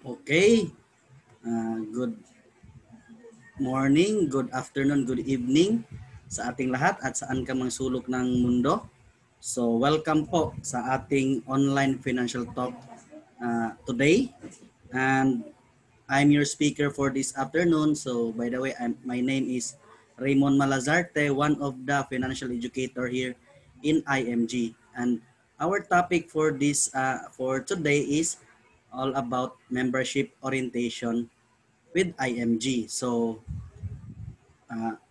Okay. Good morning, good afternoon, good evening sa ating lahat at saan ka mang sulok ng mundo. So welcome po sa ating online financial talk today. And I'm your speaker for this afternoon. So by the way, my name is Raymond Malazarte, one of the financial educator here in IMG. And our topic for today is all about membership orientation with IMG. So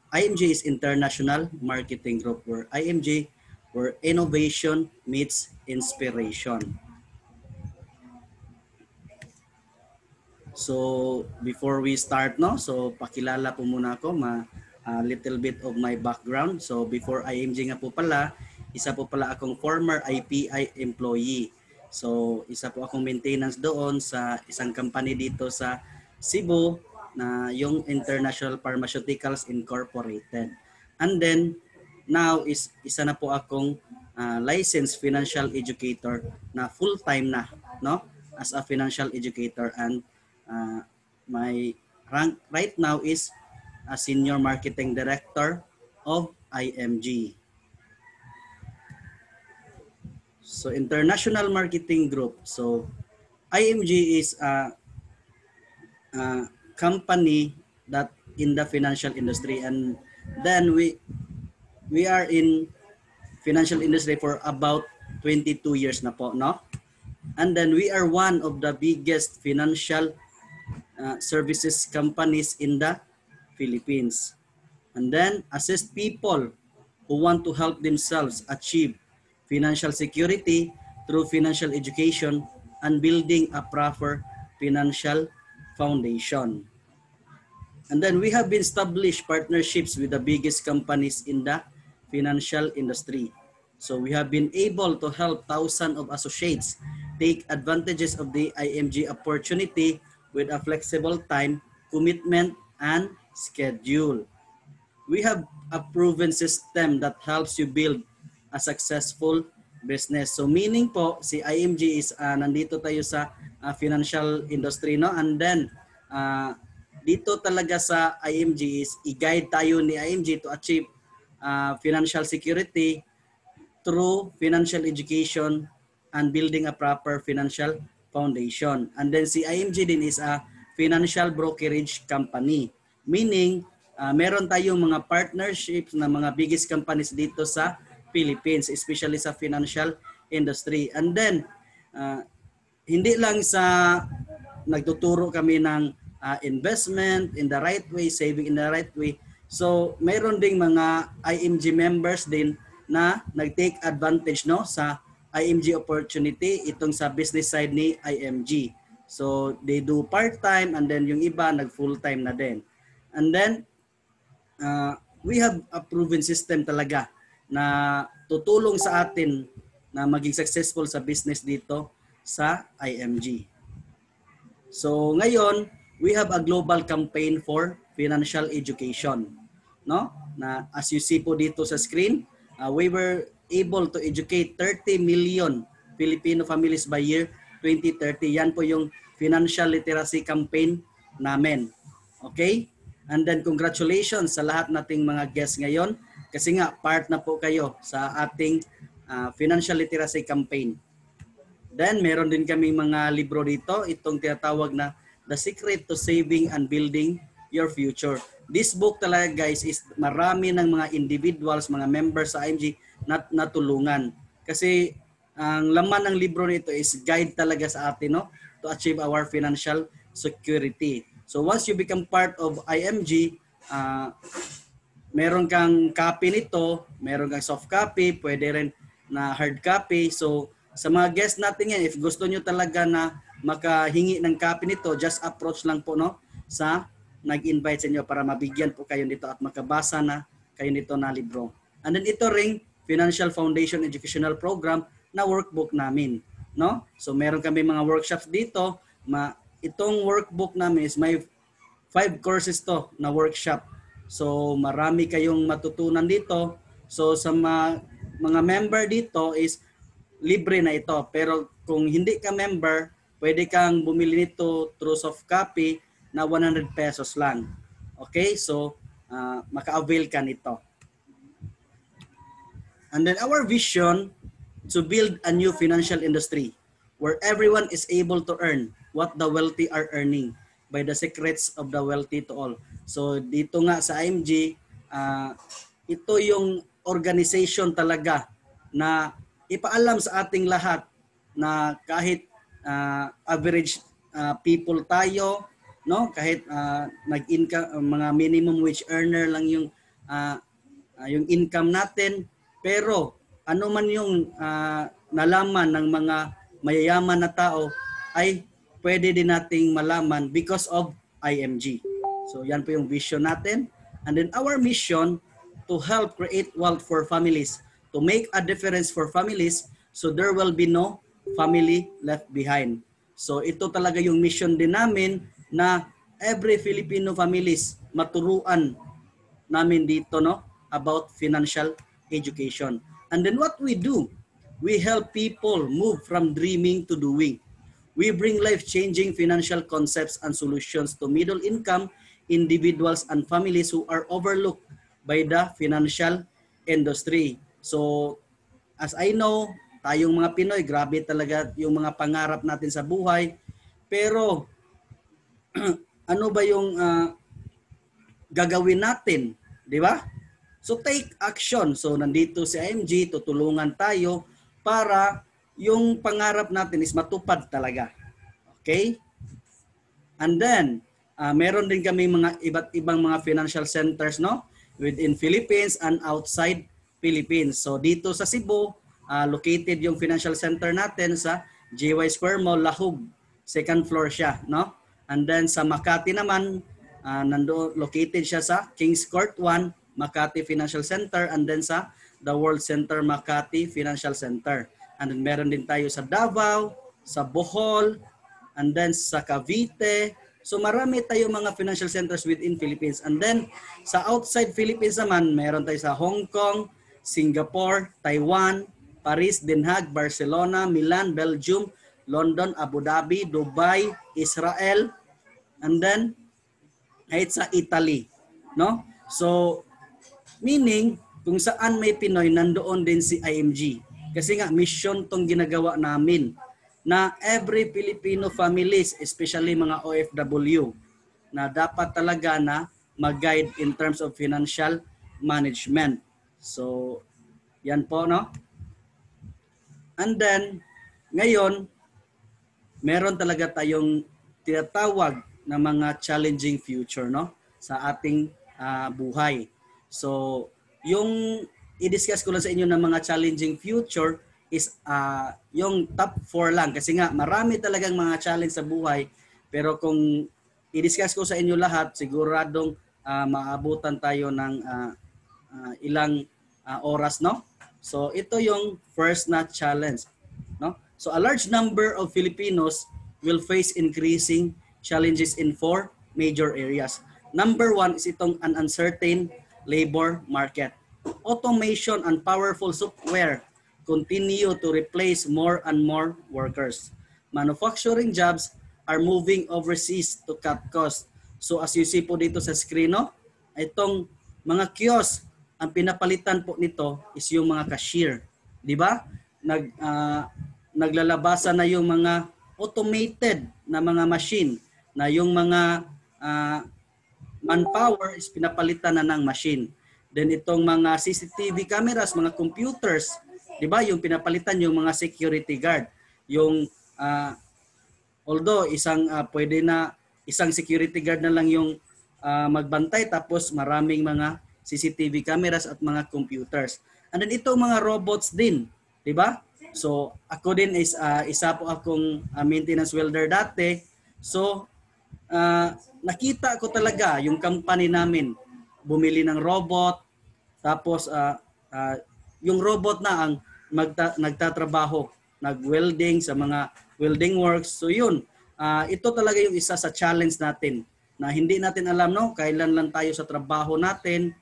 IMG is International Marketing Group, where IMG where innovation meets inspiration. So before we start, no, so pakilala po muna ako, a little bit of my background. So before IMG nga po pala, isa po pala akong former IPI employee. So isa po akong maintenance doon sa isang company dito sa Cebu na yung International Pharmaceuticals Incorporated. And then now is isa na po akong licensed financial educator na full-time na, no, as a financial educator. And my rank right now is a senior marketing director of IMG. So International Marketing Group. So IMG is a company that in the financial industry, and then we are in financial industry for about 22 years na po, no? And then we are one of the biggest financial services companies in the Philippines. And then assist people who want to help themselves achieve financial security through financial education and building a proper financial foundation. And then we have been established partnerships with the biggest companies in the financial industry. So we have been able to help thousands of associates take advantages of the IMG opportunity with a flexible time, commitment, and schedule. We have a proven system that helps you build a successful business. So meaning po, si IMG is nandito tayo sa financial industry, no? And then dito talaga sa IMG is i-guide tayo ni IMG to achieve financial security through financial education and building a proper financial foundation. And then si IMG din is a financial brokerage company. Meaning, meron tayong mga partnerships na mga biggest companies dito sa Philippines, especially sa financial industry. And then, hindi lang sa nagtuturo kami ng investment in the right way, saving in the right way. So, meron ding mga IMG members din na nag-take advantage, no, sa IMG opportunity itong sa business side ni IMG. So they do part-time and then yung iba nag-full-time na din. And then we have a proven system talaga na tutulong sa atin na maging successful sa business dito sa IMG. So ngayon, we have a global campaign for financial education, no? Na as you see po dito sa screen, we were able to educate 30 million Filipino families by year 2030. Yan po yung financial literacy campaign namin. Okay? And then congratulations sa lahat nating mga guests ngayon kasi nga part na po kayo sa ating financial literacy campaign. Then meron din kami mga libro dito, itong tinatawag na The Secret to Saving and Building Your Future. This book talaga guys is marami ng mga individuals, mga members sa IMG natulungan. Kasi ang laman ng libro nito is guide talaga sa atin, no, to achieve our financial security. So once you become part of IMG, meron kang copy nito, meron kang soft copy, pwede rin na hard copy. So sa mga guests natin yan, if gusto nyo talaga na makahingi ng copy nito, just approach lang po, no, sa nag-invite sa inyo para mabigyan po kayo nito at makabasa na kayo nito na libro. And then ito ring Financial Foundation Educational Program na workbook namin, no? So meron kami mga workshops dito. Itong workbook namin is may 5 courses to na workshop. So marami kayong matutunan dito. So sa mga member dito is libre na ito. Pero kung hindi ka member, pwede kang bumili nito through soft copy na 100 pesos lang. Okay, so maka-avail ka nito. And then our vision to build a new financial industry where everyone is able to earn what the wealthy are earning by the secrets of the wealthy to all. So dito nga sa IMG, ito yung organization talaga na ipaalam sa ating lahat na kahit average people tayo, no, kahit nag-income, mga minimum wage earner lang yung income natin, pero ano man yung nalaman ng mga mayayaman na tao ay pwede din nating malaman because of IMG. So yan po yung vision natin. And then our mission to help create wealth for families, to make a difference for families so there will be no family left behind. So ito talaga yung mission din namin na every Filipino families maturuan namin dito, no, about financial education. And then what we do, we help people move from dreaming to doing. We bring life-changing financial concepts and solutions to middle-income individuals and families who are overlooked by the financial industry. So, as I know, tayong mga Pinoy, grabe talaga yung mga pangarap natin sa buhay. Pero, ano ba yung gagawin natin? Di ba? So, take action. So, nandito si IMG, tutulungan tayo para yung pangarap natin is matupad talaga. Okay? And then, meron din kami mga iba't ibang mga financial centers, no, within Philippines and outside Philippines. So dito sa Cebu, located yung financial center natin sa JY Square Mall, Lahug. Second floor siya, no? And then sa Makati naman, located siya sa Kings Court 1, Makati Financial Center, and then sa The World Center Makati Financial Center. And then meron din tayo sa Davao, sa Bohol, and then sa Cavite. So marami tayong mga financial centers within Philippines. And then sa outside Philippines naman, meron tayo sa Hong Kong, Singapore, Taiwan, Paris, Den Haag, Barcelona, Milan, Belgium, London, Abu Dhabi, Dubai, Israel, and then kahit sa Italy, no? So meaning kung saan may Pinoy, nandoon din si IMG. Kasi nga mission tong ginagawa namin na every Filipino families, especially mga OFW, na dapat talaga na mag-guide in terms of financial management. So, yan po, no? And then, ngayon, meron talaga tayong tinatawag na mga challenging future, no, sa ating buhay. So, yung i-discuss ko lang sa inyo ng mga challenging future is yung top 4 lang. Kasi nga, marami talagang mga challenge sa buhay. Pero kung i-discuss ko sa inyo lahat, siguradong maabutan tayo ng ilang oras, no? So, ito yung first na challenge, no? So, a large number of Filipinos will face increasing challenges in 4 major areas. Number 1 is itong an uncertain labor market. Automation and powerful software continue to replace more and more workers. Manufacturing jobs are moving overseas to cut costs. So as you see po dito sa screen, no, itong mga kiosk, ang pinapalitan po nito is yung mga cashier. Di ba? Naglalabasan na yung mga automated na mga machine, na yung mga manpower is pinapalitan na ng machine. Then itong mga CCTV cameras, mga computers, 'di ba, yung pinapalitan yung mga security guard. Yung although pwede na isang security guard na lang yung magbantay, tapos maraming mga CCTV cameras at mga computers. And then itong mga robots din, 'di ba? So ako din is isa po akong maintenance welder dati. So nakita ko talaga yung company namin bumili ng robot, tapos yung robot na ang nagtatrabaho, nag-welding sa mga welding works. So yun, ito talaga yung isa sa challenge natin na hindi natin alam, no, kailan lang tayo sa trabaho natin,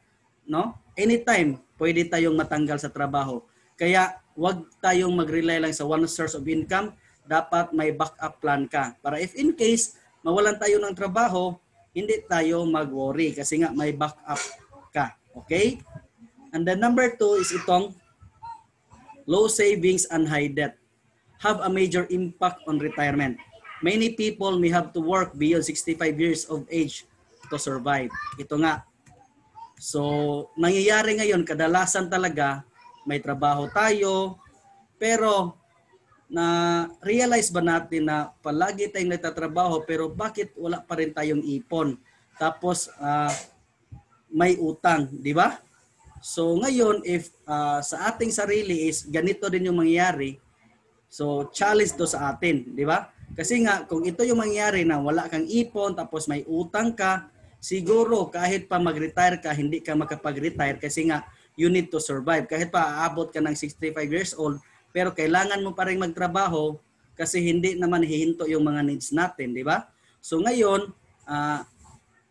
no? Anytime pwede tayong matanggal sa trabaho. Kaya wag tayong mag-rely lang sa one source of income. dapat may backup plan ka. Para if in case mawalan tayo ng trabaho, hindi tayo mag-worry kasi nga may backup ka. Okay? And then number 2 is itong low savings and high debt have a major impact on retirement. Many people may have to work beyond 65 years of age to survive. Ito nga. So, nangyayari ngayon, kadalasan talaga, may trabaho tayo, pero na-realize ba natin na palagi tayong nagtatrabaho, pero bakit wala pa rin tayong ipon? Tapos, may utang, di ba? So, ngayon, if sa ating sarili is ganito din yung mangyayari, so, challenge to sa atin, di ba? Kasi nga, kung ito yung mangyayari na wala kang ipon, tapos may utang ka, siguro kahit pa mag-retire ka, hindi ka makapag-retire kasi nga, you need to survive. Kahit pa aabot ka ng 65 years old, pero kailangan mo pa rin magtrabaho kasi hindi naman hihinto yung mga needs natin, di ba? So ngayon,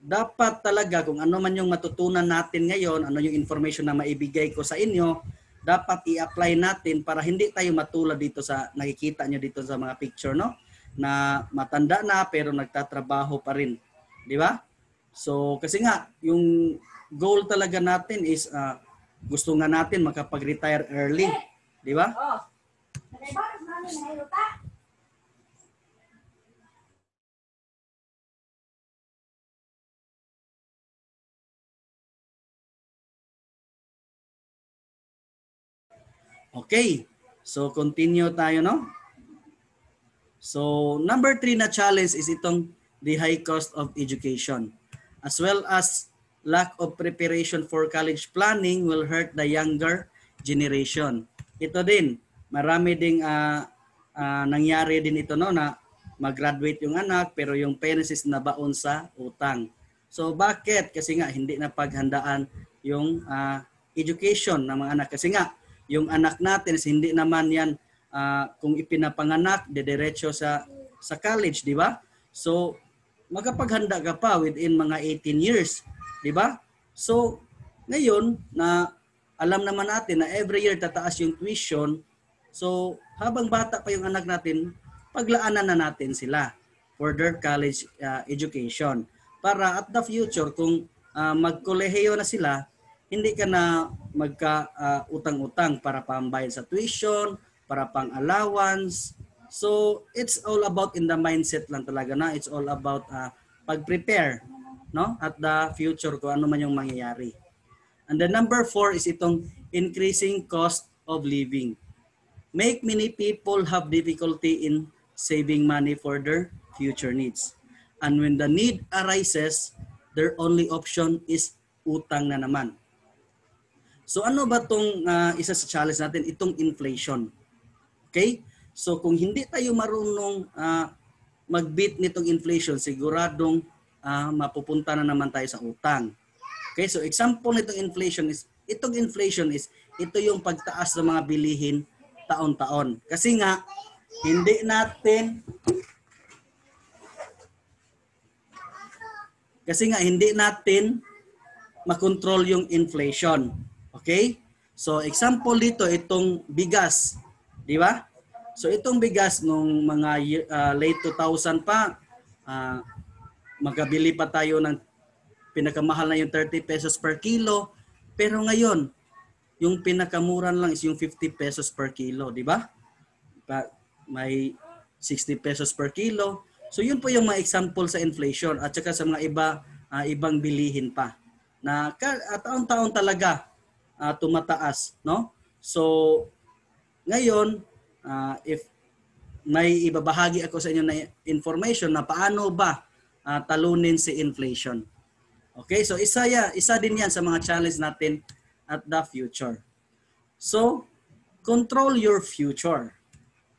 dapat talaga kung ano man yung matutunan natin ngayon, ano yung information na maibigay ko sa inyo, dapat i-apply natin para hindi tayo matulad dito sa nakikita nyo dito sa mga picture, no? Na matanda na pero nagtatrabaho pa rin. Di ba? So, kasi nga, yung goal talaga natin is gusto nga natin makapag-retire early. Di ba? Okay. So, continue tayo, no? So, number 3 na challenge is itong the high cost of education. As well as lack of preparation for college planning will hurt the younger generation. Ito din, marami ding nangyari din ito, no, na mag-graduate yung anak pero yung parents is nabaon sa utang. So bakit? Kasi nga hindi na paghandaan yung education ng mga anak. Kasi nga yung anak natin is hindi naman yan kung ipinapanganak dediretso sa college, di ba? So magapaghanda ka pa within mga 18 years, di ba? So ngayon na alam naman natin na every year tataas yung tuition, so habang bata pa yung anak natin, paglaanan na natin sila for their college education. Para at the future, kung magkolehiyo na sila, hindi ka na magka-utang-utang para pambayad sa tuition, para pang allowance. So it's all about in the mindset lang talaga na. It's all about pag-prepare, no, at the future kung ano man yung mangyayari. And the number 4 is itong increasing cost of living. Make many people have difficulty in saving money for their future needs. And when the need arises, their only option is utang na naman. So ano ba itong isa sa challenge natin? Itong inflation. Okay? So kung hindi tayo marunong mag-beat nitong inflation, siguradong mapupunta na naman tayo sa utang. Okay, so example nitong inflation is, ito yung pagtaas ng mga bilihin taon-taon. Kasi nga, hindi natin makontrol yung inflation. Okay? So example dito, itong bigas. Di ba? So itong bigas nung mga late 2000 pa, magkabili pa tayo ng pinakamahal na yung 30 pesos per kilo. Pero ngayon, yung pinakamura lang is yung 50 pesos per kilo, di ba? May 60 pesos per kilo. So yun po yung mga example sa inflation at saka sa mga ibang bilihin pa. Na taon-taon talaga tumataas, no? So ngayon, if may ibabahagi ako sa inyo na information na paano ba talunin si inflation. Okay, so isa din yan sa mga challenge natin at the future. So, control your future.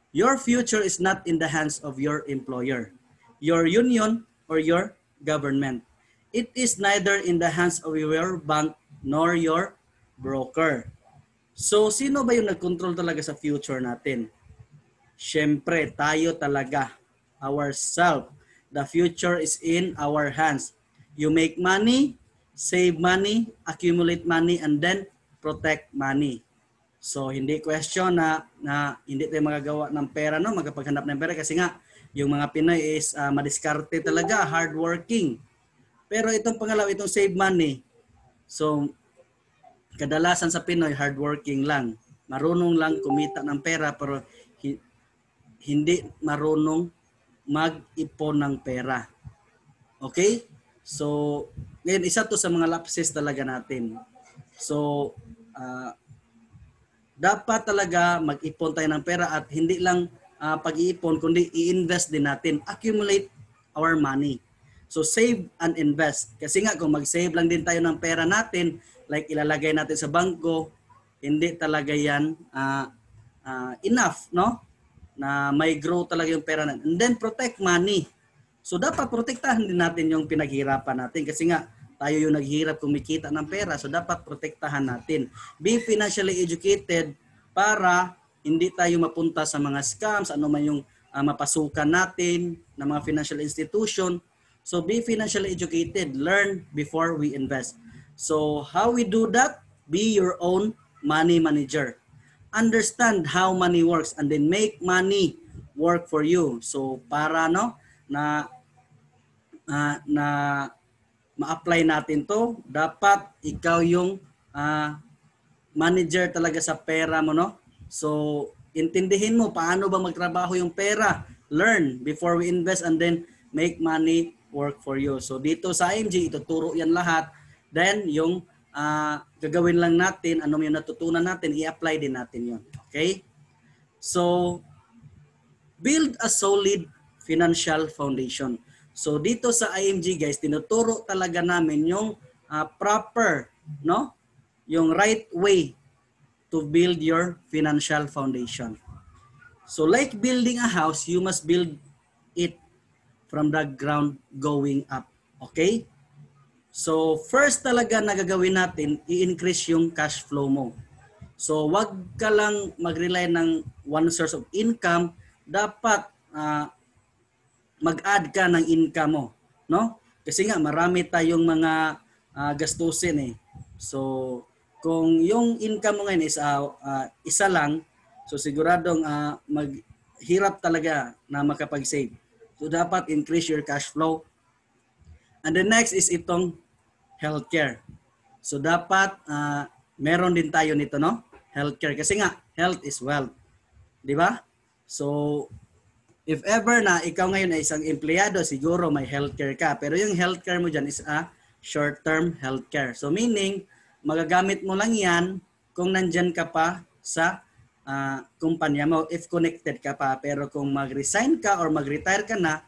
Your future is not in the hands of your employer, your union, or your government. It is neither in the hands of your bank nor your broker. So, sino ba yung nag-control talaga sa future natin? Siyempre, tayo talaga. Ourselves. The future is in our hands. You make money, save money, accumulate money, and then protect money. So hindi question na hindi tayo magagawa ng pera, no, magpaghanap ng pera kasi nga yung mga Pinoy is madiskarte talaga, hardworking. Pero itong pangalawa, itong save money. So kadalasan sa Pinoy hardworking lang. Marunong lang kumita ng pera pero hindi marunong mag-ipon ng pera. Okay? So, ngayon isa to sa mga lapses talaga natin. So, dapat talaga mag-ipon tayo ng pera at hindi lang pag-iipon kundi i-invest din natin. Accumulate our money. So, save and invest. Kasi nga kung mag-save lang din tayo ng pera natin, like ilalagay natin sa bangko, hindi talaga yan enough, no? Na may grow talaga yung pera natin. And then protect money. So dapat protektahan din natin yung pinaghirapan natin kasi nga tayo yung naghirap kumikita ng pera. So dapat protektahan natin. Be financially educated para hindi tayo mapunta sa mga scams, ano man yung mapasukan natin ng mga financial institution. So be financially educated. Learn before we invest. So how we do that? Be your own money manager. Understand how money works and then make money work for you. So para no na ma-apply natin to, dapat ikaw yung manager talaga sa pera mo, no? So intindihin mo paano ba magtrabaho yung pera. Learn before we invest and then make money work for you. So dito sa IMG ituturo yan lahat. Then yung gagawin lang natin, ano yung natutunan natin, i-apply din natin yon. Okay? So, build a solid financial foundation. So, dito sa IMG guys, tinuturo talaga namin yung proper, no? Yung right way to build your financial foundation. So, like building a house, you must build it from the ground going up. Okay? So, first talaga na gagawin natin, i-increase yung cash flow mo. So, wag ka lang mag-rely ng one source of income. Dapat mag-add ka ng income mo. No? Kasi nga, marami tayong mga gastusin eh. So, kung yung income mo ngayon is isa lang, so siguradong maghirap talaga na makapag-save. So, dapat increase your cash flow. And the next is itong healthcare. So dapat meron din tayo nito, no? Healthcare kasi nga health is wealth. 'Di ba? So if ever na ikaw ngayon ay isang empleyado, siguro may healthcare ka, pero yung healthcare mo diyan is a short-term healthcare. So meaning magagamit mo lang 'yan kung nandiyan ka pa sa kumpanya mo, if connected ka pa. Pero kung mag-resign ka or mag-retire ka na,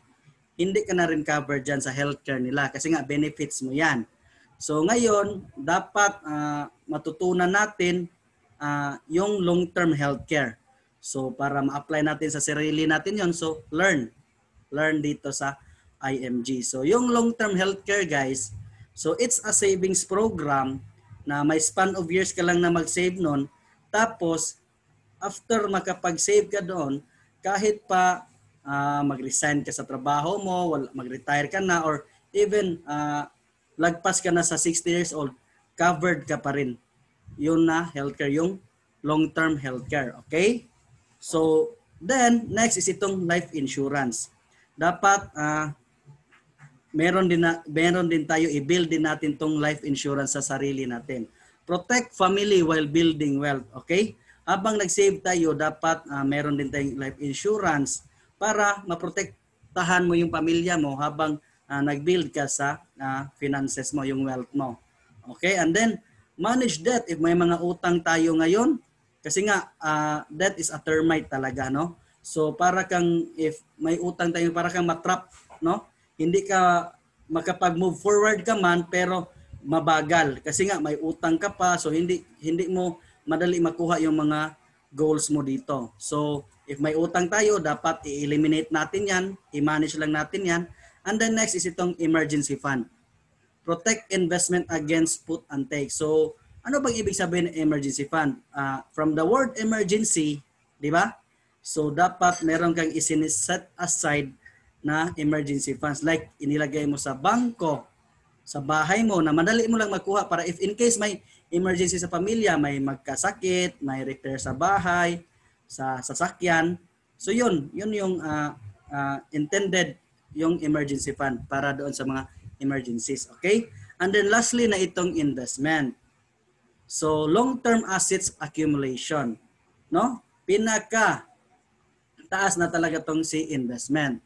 hindi ka na rin covered dyan sa healthcare nila kasi nga benefits mo yan. So ngayon, dapat matutunan natin yung long-term healthcare. So para ma-apply natin sa sarili natin yon, so learn dito sa IMG. So yung long-term healthcare guys, so it's a savings program na may span of years ka lang na mag-save nun. Tapos, after makapag-save ka doon, kahit pa mag-resign ka sa trabaho mo, mag-retire ka na, or even lagpas ka na sa 60 years old, covered ka pa rin. Yun na healthcare, yung long-term healthcare. Okay? So, then, next is itong life insurance. Dapat, meron din tayo, i-build din natin tong life insurance sa sarili natin. Protect family while building wealth. Okay? Habang nag-save tayo, dapat meron din tayong life insurance para maprotektahan mo yung pamilya mo habang nag-build ka sa finances mo, yung wealth mo. Okay? And then, manage debt. If may mga utang tayo ngayon, kasi nga, debt is a termite talaga, no? So, para kang, if may utang tayo, para kang matrap, no? Hindi ka makapag-move forward ka man, pero mabagal. Kasi nga, may utang ka pa, so hindi mo madali makuha yung mga goals mo dito. So, if may utang tayo, dapat i-eliminate natin yan, i-manage lang natin yan. And then next is itong emergency fund. Protect investment against put and take. So, ano bang ibig sabihin ng emergency fund? From the word emergency, di ba? So, dapat meron kang set aside na emergency funds. Like, inilagay mo sa bangko, sa bahay mo, na madali mo lang makuha para if in case may emergency sa pamilya, may magkasakit, may repair sa bahay, sa sasakyan. So yun yung intended yung emergency fund para doon sa mga emergencies. Okay? And then lastly na itong investment. So long-term assets accumulation. No? Pinaka taas na talaga tong si investment.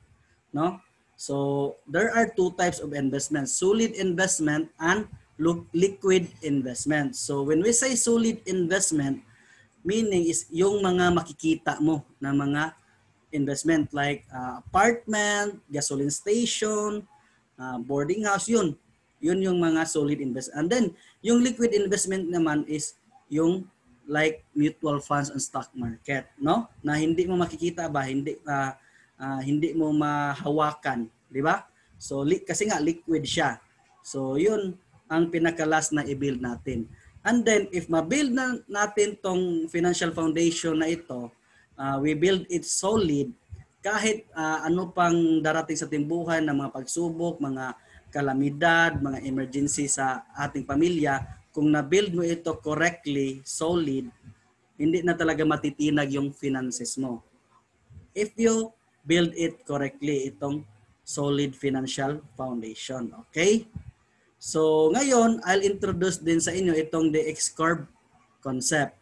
No? So there are two types of investment, solid investment and liquid investment. So when we say solid investment, meaning is yung mga makikita mo na mga investment like apartment, gasoline station, boarding house, yun. Yun yung mga solid investment. And then, yung liquid investment naman is yung like mutual funds and stock market, no? Na hindi mo makikita ba, hindi mo mahawakan, di ba? So kasi nga liquid siya. So yun ang pinaka-last na i-build natin. And then if ma-build na natin tong financial foundation na ito, we build it solid, kahit ano pang darating sa ating buhay na mga pagsubok, mga kalamidad, mga emergency sa ating pamilya, kung na-build mo ito correctly, solid, hindi na talaga matitinag yung finances mo. If you build it correctly, itong solid financial foundation. Okay? So ngayon, I'll introduce din sa inyo itong the X-curve concept.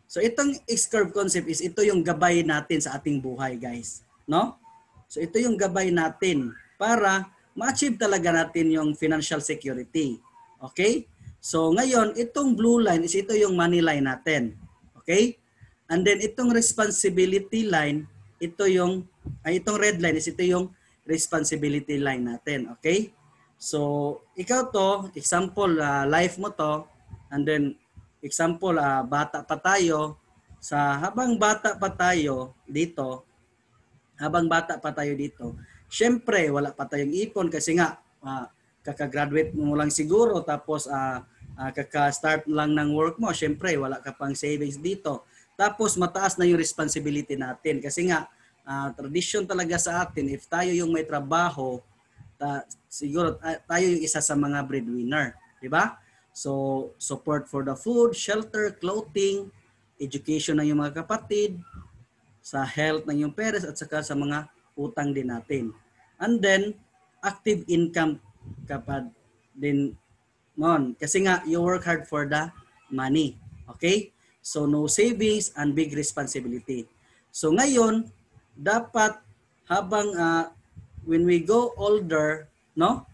So itong X-curve concept is ito yung gabay natin sa ating buhay, guys. No? So ito yung gabay natin para ma-achieve talaga natin yung financial security. Okay? So ngayon, itong blue line is ito yung money line natin. Okay? And then itong responsibility line, itong red line is ito yung responsibility line natin. Okay? So ikaw to, example, life mo to, and then example, bata pa tayo, habang bata pa tayo dito, syempre wala pa tayong ipon kasi nga kaka-graduate mo lang siguro, tapos kaka-start lang ng work mo, syempre wala ka pang savings dito. Tapos mataas na yung responsibility natin kasi nga tradition talaga sa atin, if tayo yung may trabaho, siguro tayo yung isa sa mga breadwinner, di ba? So support for the food, shelter, clothing, education ng yung mga kapatid, sa health ng yung parents, at saka sa mga utang din natin. And then, active income kapag din noon. Kasi nga, you work hard for the money. Okay? So, no savings and big responsibility. So, ngayon, dapat habang when we go older, no?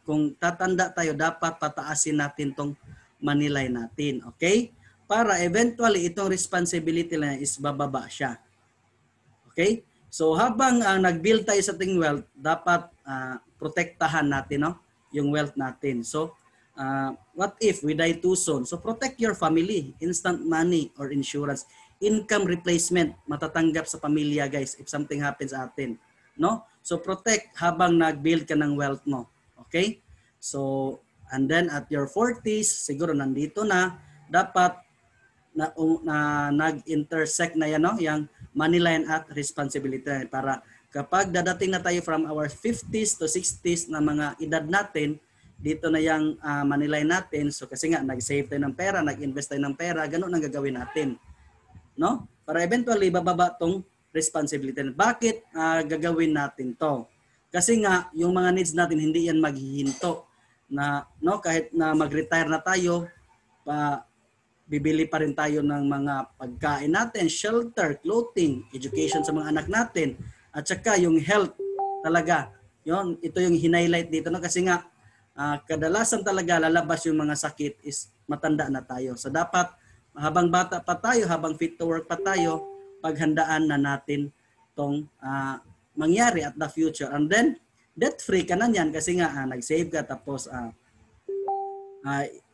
Kung tatanda tayo, dapat pataasin natin tong money line natin. Okay? Para eventually, itong responsibility line is bababa siya. Okay? So habang nag-build tayo sa ating wealth, dapat protektahan natin, no, yung wealth natin. So what if we die too soon? So protect your family, instant money or insurance, income replacement, matatanggap sa pamilya, guys, if something happens sa atin, no? So protect habang nag-build ka ng wealth mo. Okay? So and then at your 40s, siguro nandito na, dapat na nag-intersect na yan, no, yung money line at responsibility line, para kapag dadating na tayo from our 50s to 60s na mga edad natin, dito na yung money line natin. So kasi nga nag-save tayo ng pera, nag-invest tayo ng pera, ganun ang gagawin natin, no? Para eventually bababa tong responsibility. Bakit gagawin natin to? Kasi nga yung mga needs natin hindi yan maghihinto na, no, kahit na mag-retire na tayo, bibili pa rin tayo ng mga pagkain natin, shelter, clothing, education sa mga anak natin, at saka yung health talaga. Ito yung highlight dito, no? Kasi nga kadalasan talaga lalabas yung mga sakit is matanda na tayo. So dapat habang bata pa tayo, habang fit to work pa tayo, paghandaan na natin tong mangyari at the future. And then debt-free ka na yan kasi nga nag-save ka, tapos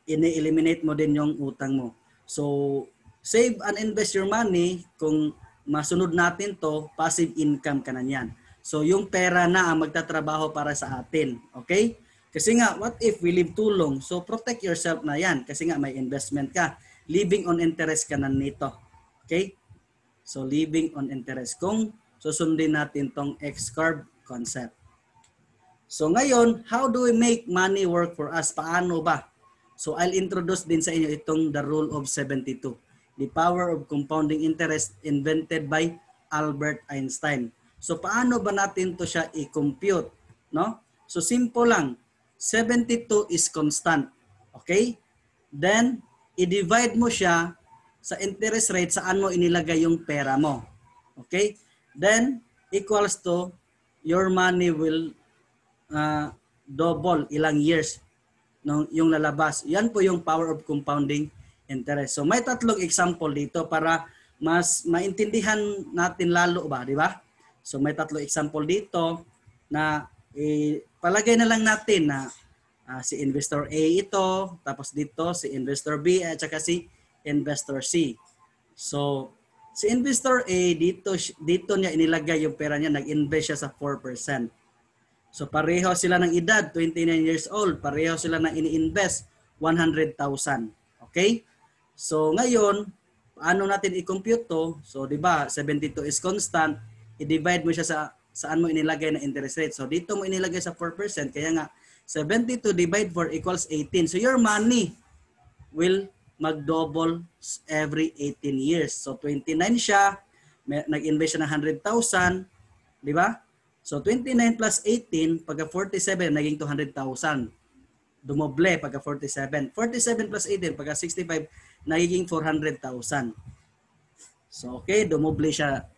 ini-eliminate mo din yung utang mo. So, save and invest your money. Kung masunod natin to, passive income ka na yan. So, yung pera na ang magtatrabaho para sa atin. Okay? Kasi nga, what if we live too long? So, protect yourself na yan. Kasi nga, may investment ka. Living on interest ka na nito. Okay? So, living on interest. Kung susundin natin tong X-curve concept. So, ngayon, how do we make money work for us? Paano ba? So I'll introduce din sa inyo itong the rule of 72. The power of compounding interest invented by Albert Einstein. So paano ba natin to siya i-compute, no? So simple lang. 72 is constant. Okay? Then i-divide mo siya sa interest rate saan mo inilagay yung pera mo. Okay? Then equals to your money will double ilang years yung lalabas. Yan po yung power of compounding interest. So may tatlong example dito para mas maintindihan natin lalo ba, di ba? So may tatlong example dito na palagay na lang natin na si investor A ito, tapos dito si investor B at saka si investor C. So si investor A dito niya inilagay yung pera niya, nag-invest siya sa 4%. So pareho sila ng edad, 29 years old. Pareho sila na ini-invest, 100,000. Okay? So ngayon, paano natin i-compute to? So 'di ba, 72 is constant. I-divide mo siya sa saan mo inilagay na interest rate. So dito mo inilagay sa 4%, kaya nga 72 divide 4 equals 18. So your money will mag-double every 18 years. So 29 siya, nag-invest siya ng 100,000, 'di ba? So 29 plus 18, pagka 47, naging 200,000. Dumoble pagka 47. 47 plus 18, pagka 65, naging 400,000. So okay, dumoble siya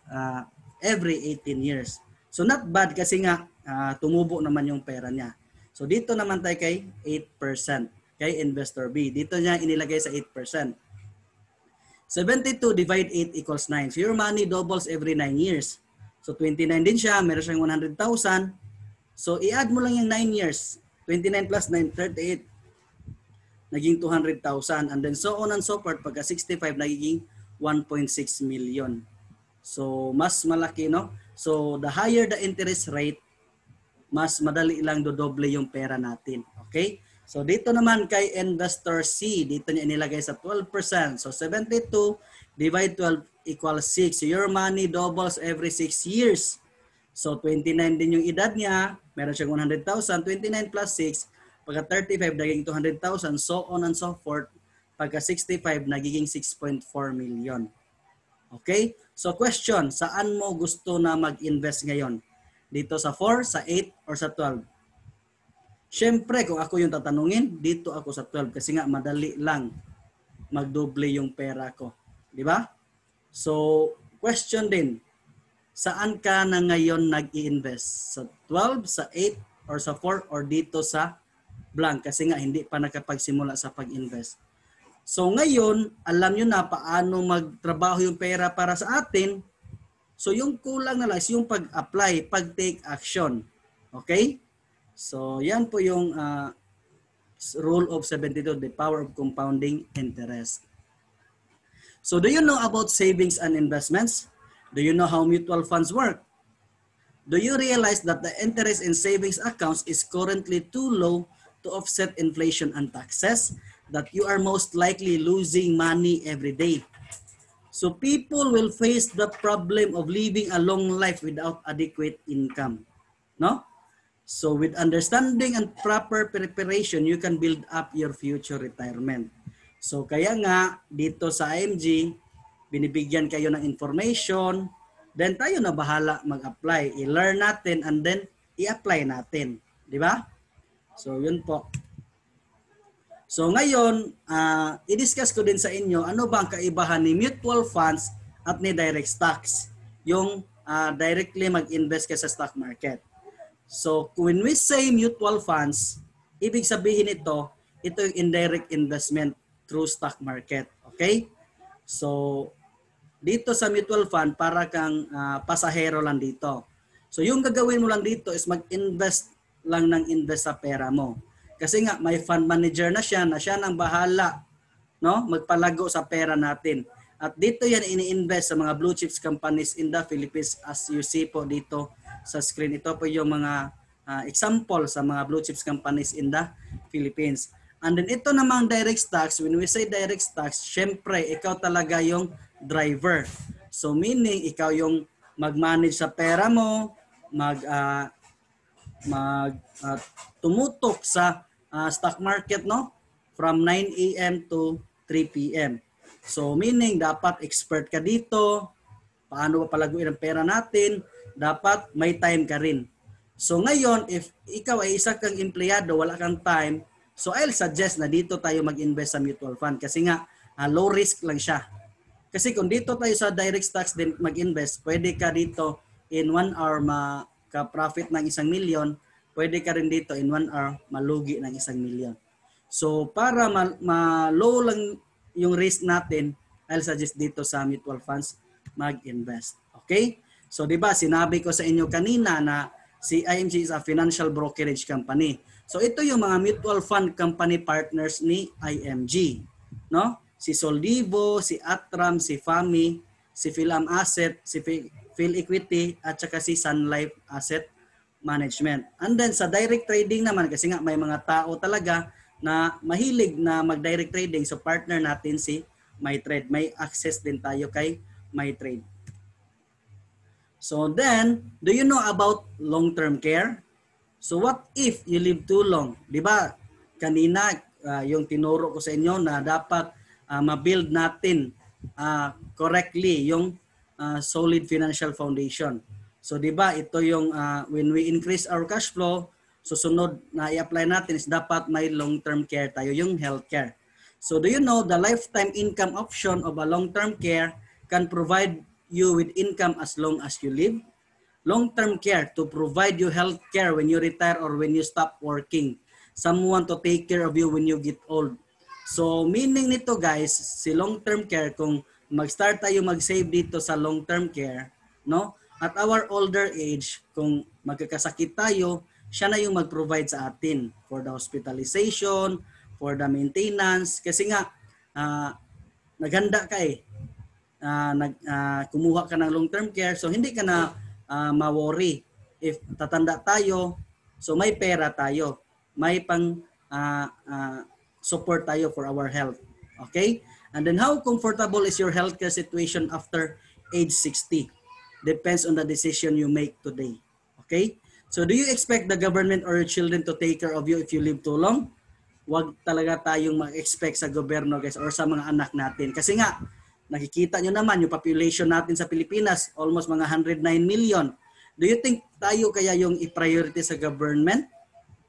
every 18 years. So not bad kasi nga tumubo naman yung pera niya. So dito naman tayo kay 8%, kay investor B. Dito niya inilagay sa 8%. 72 divide 8 equals 9. So your money doubles every 9 years. So 29 din siya, meron siyang 100,000. So i-add mo lang yung 9 years. 29 plus 9, 38. Naging 200,000. And then so on and so forth. Pagka 65, nagiging 1.6 million. So mas malaki, no? So the higher the interest rate, mas madali lang dodoble yung pera natin. Okay? So dito naman kay investor C, dito niya inilagay sa 12%. So 72 divide 12 equals 6. So your money doubles every 6 years. So 29 din yung edad niya. Meron siyang 100,000. 29 plus 6. Pagka 35, naging 200,000. So on and so forth. Pagka 65, nagiging 6.4 million. Okay? So question, saan mo gusto na mag-invest ngayon? Dito sa 4, sa 8, or sa 12? Siyempre, kung ako yung tatanungin, dito ako sa 12 kasi nga madali lang magdoble yung pera ko. Di ba? So, question din, saan ka na ngayon nag-i-invest? Sa 12, sa 8, or sa 4, or dito sa blank? Kasi nga hindi pa nakapagsimula sa pag-invest. So ngayon, alam nyo na paano magtrabaho yung pera para sa atin. So yung kulang na lang is yung pag-apply, pag-take action. Okay? So yan po yung rule of 72, the power of compounding interest. So do you know about savings and investments? Do you know how mutual funds work? Do you realize that the interest in savings accounts is currently too low to offset inflation and taxes? That you are most likely losing money every day. So people will face the problem of living a long life without adequate income. No? So with understanding and proper preparation, you can build up your future retirement. So kaya nga, dito sa IMG, binibigyan kayo ng information, then tayo na bahala mag-apply. I-learn natin and then i-apply natin. Di ba? So yun po. So ngayon, i-discuss ko din sa inyo ano ba ang kaibahan ni mutual funds at ni direct stocks. Yung directly mag-invest ka sa stock market. So when we say mutual funds, ibig sabihin ito yung indirect investment through stock market. Okay? So dito sa mutual fund, para kang pasahero lang dito. So yung gagawin mo lang dito is mag-invest lang ng invest sa pera mo. Kasi nga may fund manager na siya nang bahala, no, magpalago sa pera natin. At dito yan ini-invest sa mga blue chips companies in the Philippines, as you see po dito sa screen. Ito po yung mga example sa mga blue chips companies in the Philippines. And then ito namang direct stocks, when we say direct stocks, syempre ikaw talaga yung driver. So meaning ikaw yung mag-manage sa pera mo, tumutok sa stock market, no? from 9 a.m. to 3 p.m. So meaning dapat expert ka dito, paano ba palaguin ang pera natin, dapat may time ka rin. So ngayon, if ikaw ay isa kang empleyado, wala kang time, so I'll suggest na dito tayo mag-invest sa mutual fund kasi nga low risk lang siya. Kasi kung dito tayo sa direct stocks din mag-invest, pwede ka dito in 1 hour maka-profit ng 1 million, pwede ka rin dito in 1 hour malugi ng 1 million. So para ma-low lang yung risk natin, I'll suggest dito sa mutual funds mag-invest. Okay? So 'di ba sinabi ko sa inyo kanina na si IMG is a financial brokerage company. So ito yung mga mutual fund company partners ni IMG, no? Si Soldivo, si Atram, si FAMI, si Philam Asset, si Phil Equity at saka si Sun Life Asset Management. And then sa direct trading naman kasi nga may mga tao talaga na mahilig na mag-direct trading, so partner natin si MyTrade. May access din tayo kay MyTrade. So then, do you know about long-term care? So what if you live too long? 'Di ba? Kanina yung tinuro ko sa inyo na dapat ma-build natin correctly yung solid financial foundation. So 'di ba ito yung when we increase our cash flow, susunod na i-apply natin is dapat may long-term care tayo, yung healthcare. So do you know the lifetime income option of a long-term care can provide you with income as long as you live? Long-term care to provide you health care when you retire or when you stop working. Someone to take care of you when you get old. So meaning nito guys, si long-term care, kung mag-start tayo mag-save dito sa long-term care, no? At our older age, kung magkakasakit tayo, siya na yung mag-provide sa atin for the hospitalization, for the maintenance. Kasi nga, naghanda ka kumuha ka ng long-term care, so hindi ka na ma-worry. If tatanda tayo, so may pera tayo, may pang support tayo for our health. Okay? And then how comfortable is your healthcare situation after age 60? Depends on the decision you make today. Okay? So do you expect the government or your children to take care of you if you live too long? Huwag talaga tayong mag-expect sa gobyerno guys or sa mga anak natin. Kasi nga, nakikita nyo naman yung population natin sa Pilipinas, almost mga 109 million. Do you think tayo kaya yung i-priority sa government?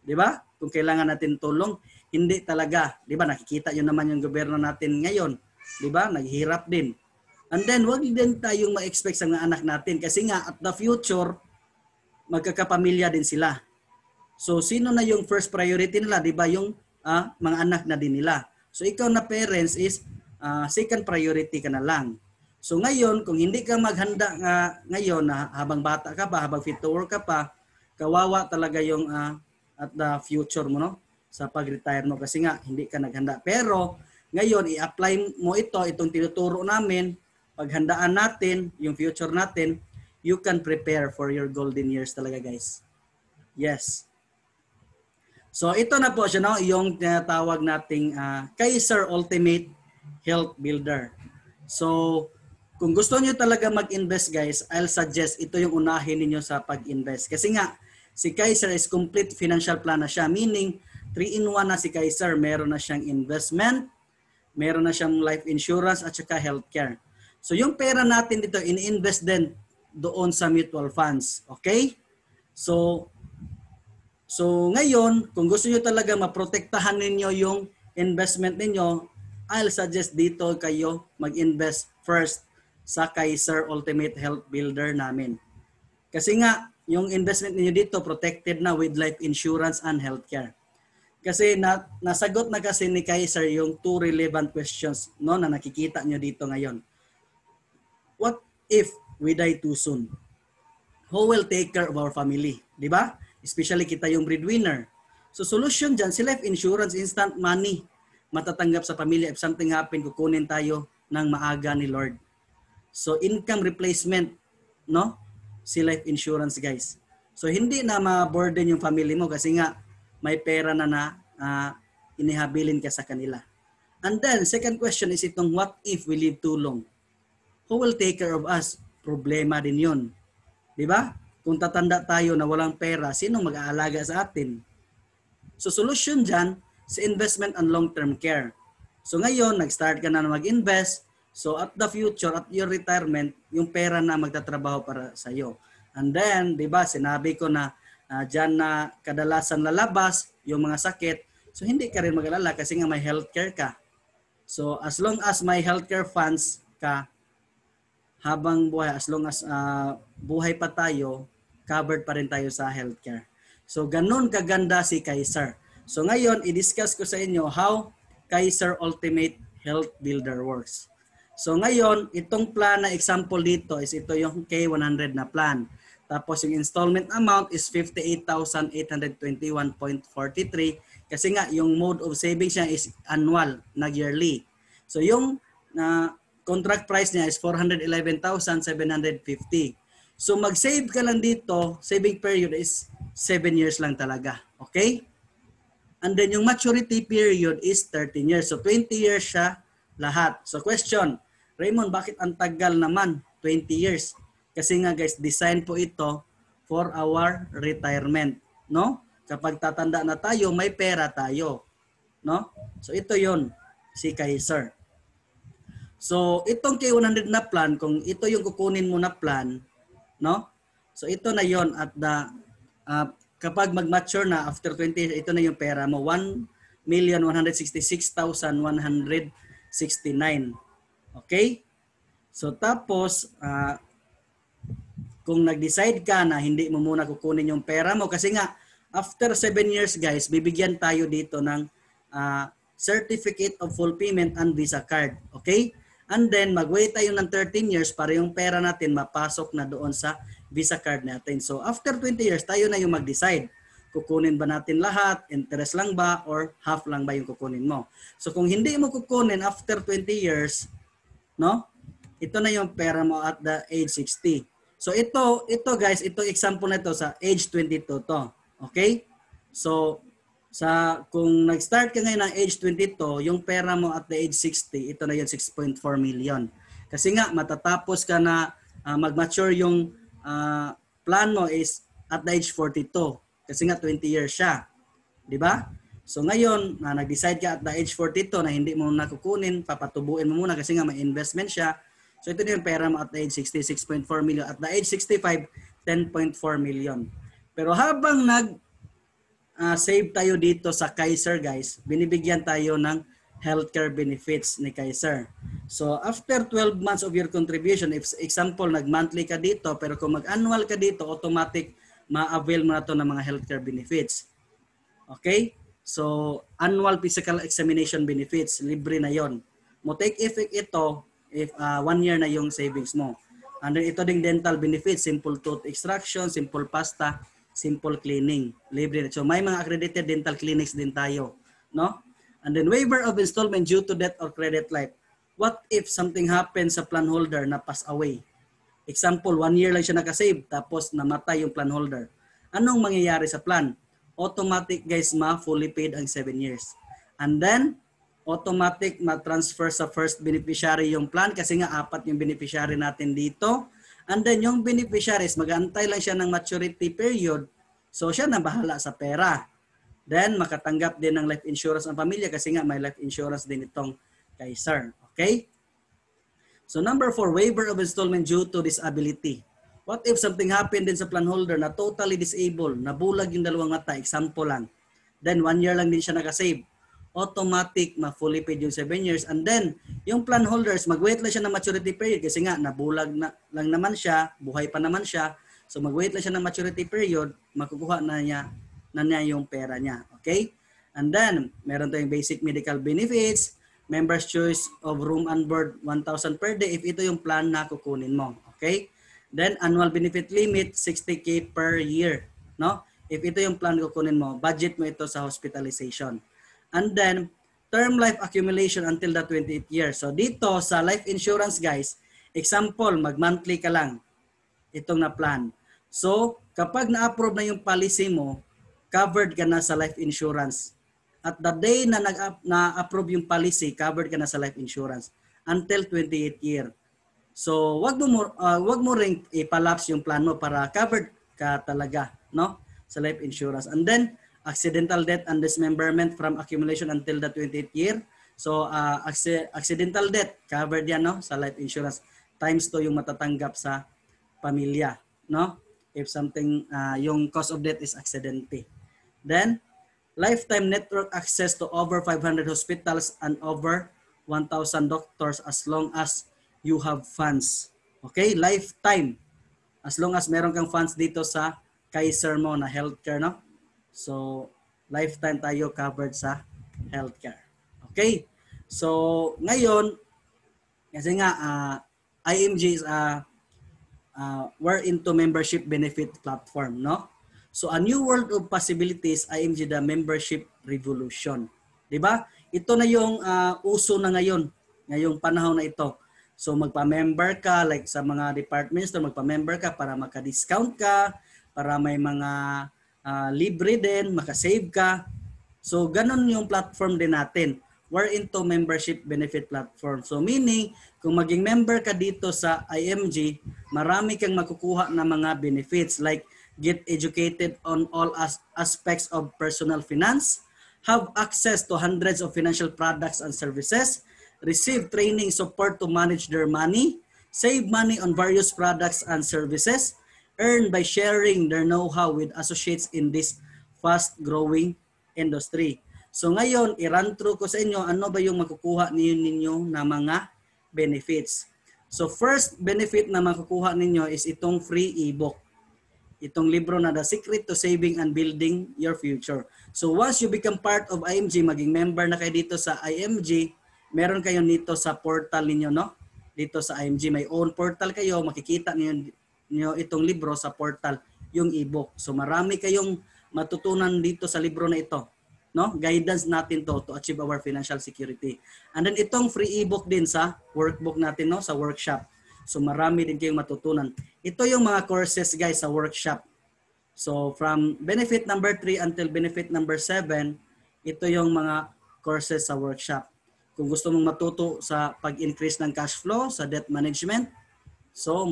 Di ba? Kung kailangan natin tulong, hindi talaga. Di ba? Nakikita nyo naman yung gobyerno natin ngayon. Di ba? Naghihirap din. And then, wag din tayong ma-expect sa mga anak natin kasi nga at the future, magkakapamilya din sila. So, sino na yung first priority nila? Di ba? Yung mga anak na din nila. So, ikaw na parents is second priority ka na lang. So, ngayon, kung hindi ka maghanda ngayon na habang bata ka pa, habang fit to work ka pa, kawawa talaga yung at the future mo, no? Sa pag-retire mo kasi nga hindi ka naghanda. Pero ngayon i-apply mo itong tinuturo namin, paghandaan natin yung future natin, you can prepare for your golden years talaga guys. Yes. So ito na po siya, no, yung tinatawag nating Kaiser Ultimate Health Builder. So kung gusto niyo talaga mag-invest guys, I'll suggest ito yung unahin niyo sa pag-invest. Kasi nga si Kaiser is complete financial plan na siya, meaning 3-in-1 na si Kaiser. Meron na siyang investment, meron na siyang life insurance at saka healthcare. So yung pera natin dito in-invest din doon sa mutual funds. Okay? So ngayon, kung gusto niyo talaga maprotektahan ninyo yung investment ninyo, I'll suggest dito kayo mag-invest first sa Kaiser Ultimate Health Builder namin. Kasi nga, yung investment niyo dito protected na with life insurance and healthcare. Kasi nasagot na kasi ni Kaiser yung 2 relevant questions, no, na nakikita nyo dito ngayon. What if we die too soon? Who will take care of our family? Di ba? Especially kita yung breadwinner. So solution dyan, si life insurance, instant money. Matatanggap sa pamilya. If something happen, kukunin tayo ng maaga ni Lord. So income replacement, no? Si life insurance guys. So hindi na ma-burden yung family mo kasi nga may pera na inihabilin ka sa kanila. And then, second question is itong what if we live too long? Who will take care of us? Problema din yun. Di ba? Kung tatanda tayo na walang pera, sino mag-aalaga sa atin? So, solution dyan, sa investment and long-term care. So ngayon, nag-start ka na mag-invest. So at the future, at your retirement, yung pera na magtatrabaho para sa iyo. And then, di ba, sinabi ko na dyan na kadalasan lalabas yung mga sakit. So hindi ka rin mag-alala kasi nga may healthcare ka. So as long as may healthcare funds ka habang buhay, as long as buhay pa tayo, covered pa rin tayo sa healthcare. So ganun kaganda si Kaiser. So ngayon, i-discuss ko sa inyo how Kaiser Ultimate Health Builder works. So ngayon, itong plan na example dito is ito yung K100 na plan. Tapos yung installment amount is 58,821.43 kasi nga yung mode of savings niya is annual, not yearly. So yung contract price niya is 411,750. So mag-save ka lang dito, saving period is 7 years lang talaga. Okay? And then yung maturity period is 13 years. So 20 years siya lahat. So question, Raymond, bakit ang tagal naman 20 years? Kasi nga guys, design po ito for our retirement, no? Kapag tatanda na tayo, may pera tayo, no? So ito 'yon, si Kaiser. So itong K100 na plan, kung ito yung kukunin mo na plan, no? So ito na 'yon at kapag mag-mature na after 20 years, ito na yung pera mo, 1,166,169. Okay? So tapos kung nag-decide ka na hindi mo muna kukunin yung pera mo kasi nga after 7 years guys, bibigyan tayo dito ng certificate of full payment and Visa card. Okay? And then mag-wait tayo ng 13 years para yung pera natin mapasok na doon sa Visa card natin. So after 20 years, tayo na yung mag-decide. Kukunin ba natin lahat? Interest lang ba? Or half lang ba yung kukunin mo? So kung hindi mo kukunin after 20 years, no? Ito na yung pera mo at the age 60. So ito guys, ito example na ito sa age 22 to. Okay? So kung nag-start ka ngayon ng age 22, yung pera mo at the age 60, ito na yung 6.4 million. Kasi nga matatapos ka na mag-mature yung plan mo is at the age 42. Kasi nga 20 years siya. 'Di ba? So ngayon, nag-decide ka at the age 42 na hindi mo na kukunin, papatubuin mo muna kasi nga may investment siya. So ito na yung pera mo at the age 60, 6.4 million. At the age 65, 10.4 million. Pero habang save tayo dito sa Kaiser guys, binibigyan tayo ng healthcare benefits ni Kaiser. So after 12 months of your contribution, if example nag-monthly ka dito, pero kung mag-annual ka dito, automatic ma-avail mo na to ng mga healthcare benefits. Okay? So annual physical examination benefits, libre na yon. Mo take effect ito if 1 year na yung savings mo. And then ito ding dental benefits, simple tooth extraction, simple pasta, simple cleaning, libre. So may mga accredited dental clinics din tayo, no? And then waiver of installment due to death or credit life. What if something happens sa plan holder na pass away? Example, 1 year lang siya nakasave tapos namatay yung plan holder. Anong mangyayari sa plan? Automatic guys fully paid ang 7 years. And then automatic ma-transfer sa first beneficiary yung plan kasi nga 4 yung beneficiary natin dito. And then yung beneficiaries, mag-aantay lang siya ng maturity period. So siya na bahala sa pera. Then makatanggap din ng life insurance ang pamilya kasi nga may life insurance din itong Kaiser. Okay? So number 4, waiver of installment due to disability. What if something happened din sa plan holder na totally disabled, nabulag yung 2 mata, example lang. Then 1 year lang din siya nakasave. Automatic ma-fully paid yung 7 years. And then, yung plan holders, mag-wait lang siya ng maturity period kasi nga, nabulag na lang naman siya, buhay pa naman siya. So, mag-wait lang siya ng maturity period, makukuha na niya yung pera niya. Okay? And then, meron tayong basic medical benefits, member's choice of room and board, 1,000 per day if ito yung plan na kukunin mo. Okay? Then, annual benefit limit, 60K per year. No? If ito yung plan kukunin mo, budget mo ito sa hospitalization. And then, term life accumulation until the 28th year. So dito sa life insurance guys, example, mag-monthly ka lang itong na plan. So kapag na-approve na yung policy mo, covered ka na sa life insurance. At the day na na-approve yung policy, covered ka na sa life insurance until 28th year. So wag mo ring ipalapse yung plan mo para covered ka talaga, no? Sa life insurance. And then accidental death and dismemberment from accumulation until the 28th year. So accidental death covered yan, no, sa life insurance. Times 2 yung matatanggap sa pamilya, no? If something yung cause of death is accidente. Then lifetime network access to over 500 hospitals and over 1,000 doctors as long as you have funds. Okay, lifetime. As long as meron kang funds dito sa Kaiser mo na healthcare, no? So lifetime tayo covered sa healthcare. Okay? So ngayon, kasi nga IMG is we're into membership benefit platform, no? So a new world of possibilities, IMG, the membership revolution. 'Di ba? Ito na yung uso na ngayon, ngayong panahon na ito. So magpa-member ka like sa mga departments, magpa-member ka para maka-discount ka, para may mga libre din, maka-save ka. So ganun yung platform din natin. We're into membership benefit platform. So meaning, kung maging member ka dito sa IMG, marami kang makukuha na mga benefits like get educated on all aspects of personal finance, have access to hundreds of financial products and services, receive training support to manage their money, save money on various products and services, earn by sharing their know-how with associates in this fast-growing industry. So ngayon, i-run through ko sa inyo ano ba yung makukuha ninyo na mga benefits. So first benefit na makukuha ninyo is itong free ebook. Itong libro na The Secret to Saving and Building Your Future. So once you become part of IMG, maging member na kayo dito sa IMG, meron kayo nito sa portal ninyo, no? Dito sa IMG, may own portal kayo, makikita niyo itong libro sa portal, yung ebook. So marami kayong matutunan dito sa libro na ito, no? Guidance natin to achieve our financial security. And then itong free ebook din sa workbook natin, no, sa workshop. So marami din kayong matutunan. Ito yung mga courses, guys, sa workshop. So from benefit number 3 until benefit number 7, ito yung mga courses sa workshop. Kung gusto mong matuto sa pag-increase ng cash flow, sa debt management, so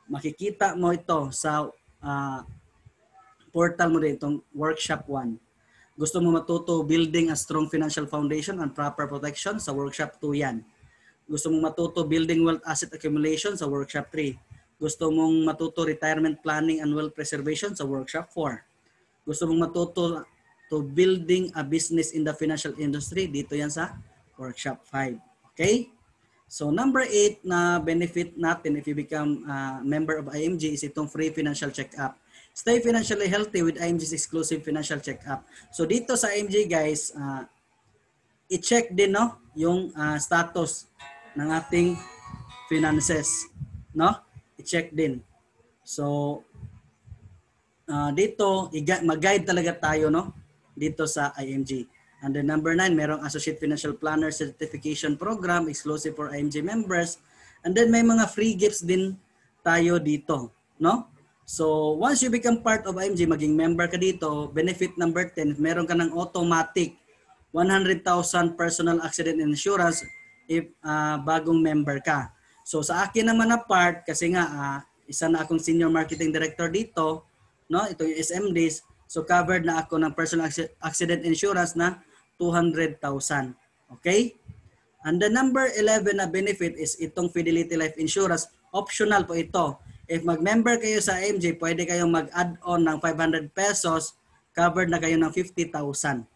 makikita mo ito sa portal mo din, itong workshop 1. Gusto mo matuto building a strong financial foundation and proper protection, sa workshop 2 yan. Gusto mong matuto building wealth asset accumulation, sa workshop 3. Gusto mong matuto retirement planning and wealth preservation, sa workshop 4. Gusto mong matuto to building a business in the financial industry, dito yan sa workshop 5. Okay? So number 8 na benefit natin if you become a member of IMG is itong free financial check-up. Stay financially healthy with IMG's exclusive financial check-up. So dito sa IMG, guys, i-check din, no, yung status ng ating finances, no? I-check din. So dito mag-guide talaga tayo, no, dito sa IMG. And then number 9, merong Associate Financial Planner Certification Program exclusive for IMG members. And then may mga free gifts din tayo dito, no? So once you become part of IMG, maging member ka dito, benefit number 10, meron ka ng automatic 100,000 personal accident insurance if bagong member ka. So sa akin naman na part, kasi nga isa na akong senior marketing director dito, no, ito yung SMDs, so covered na ako ng personal accident insurance na 200,000. Okay? And the number 11 na benefit is itong Fidelity Life Insurance. Optional po ito. If mag-member kayo sa IMG, pwede kayong mag-add-on ng 500 pesos, covered na kayo ng 50,000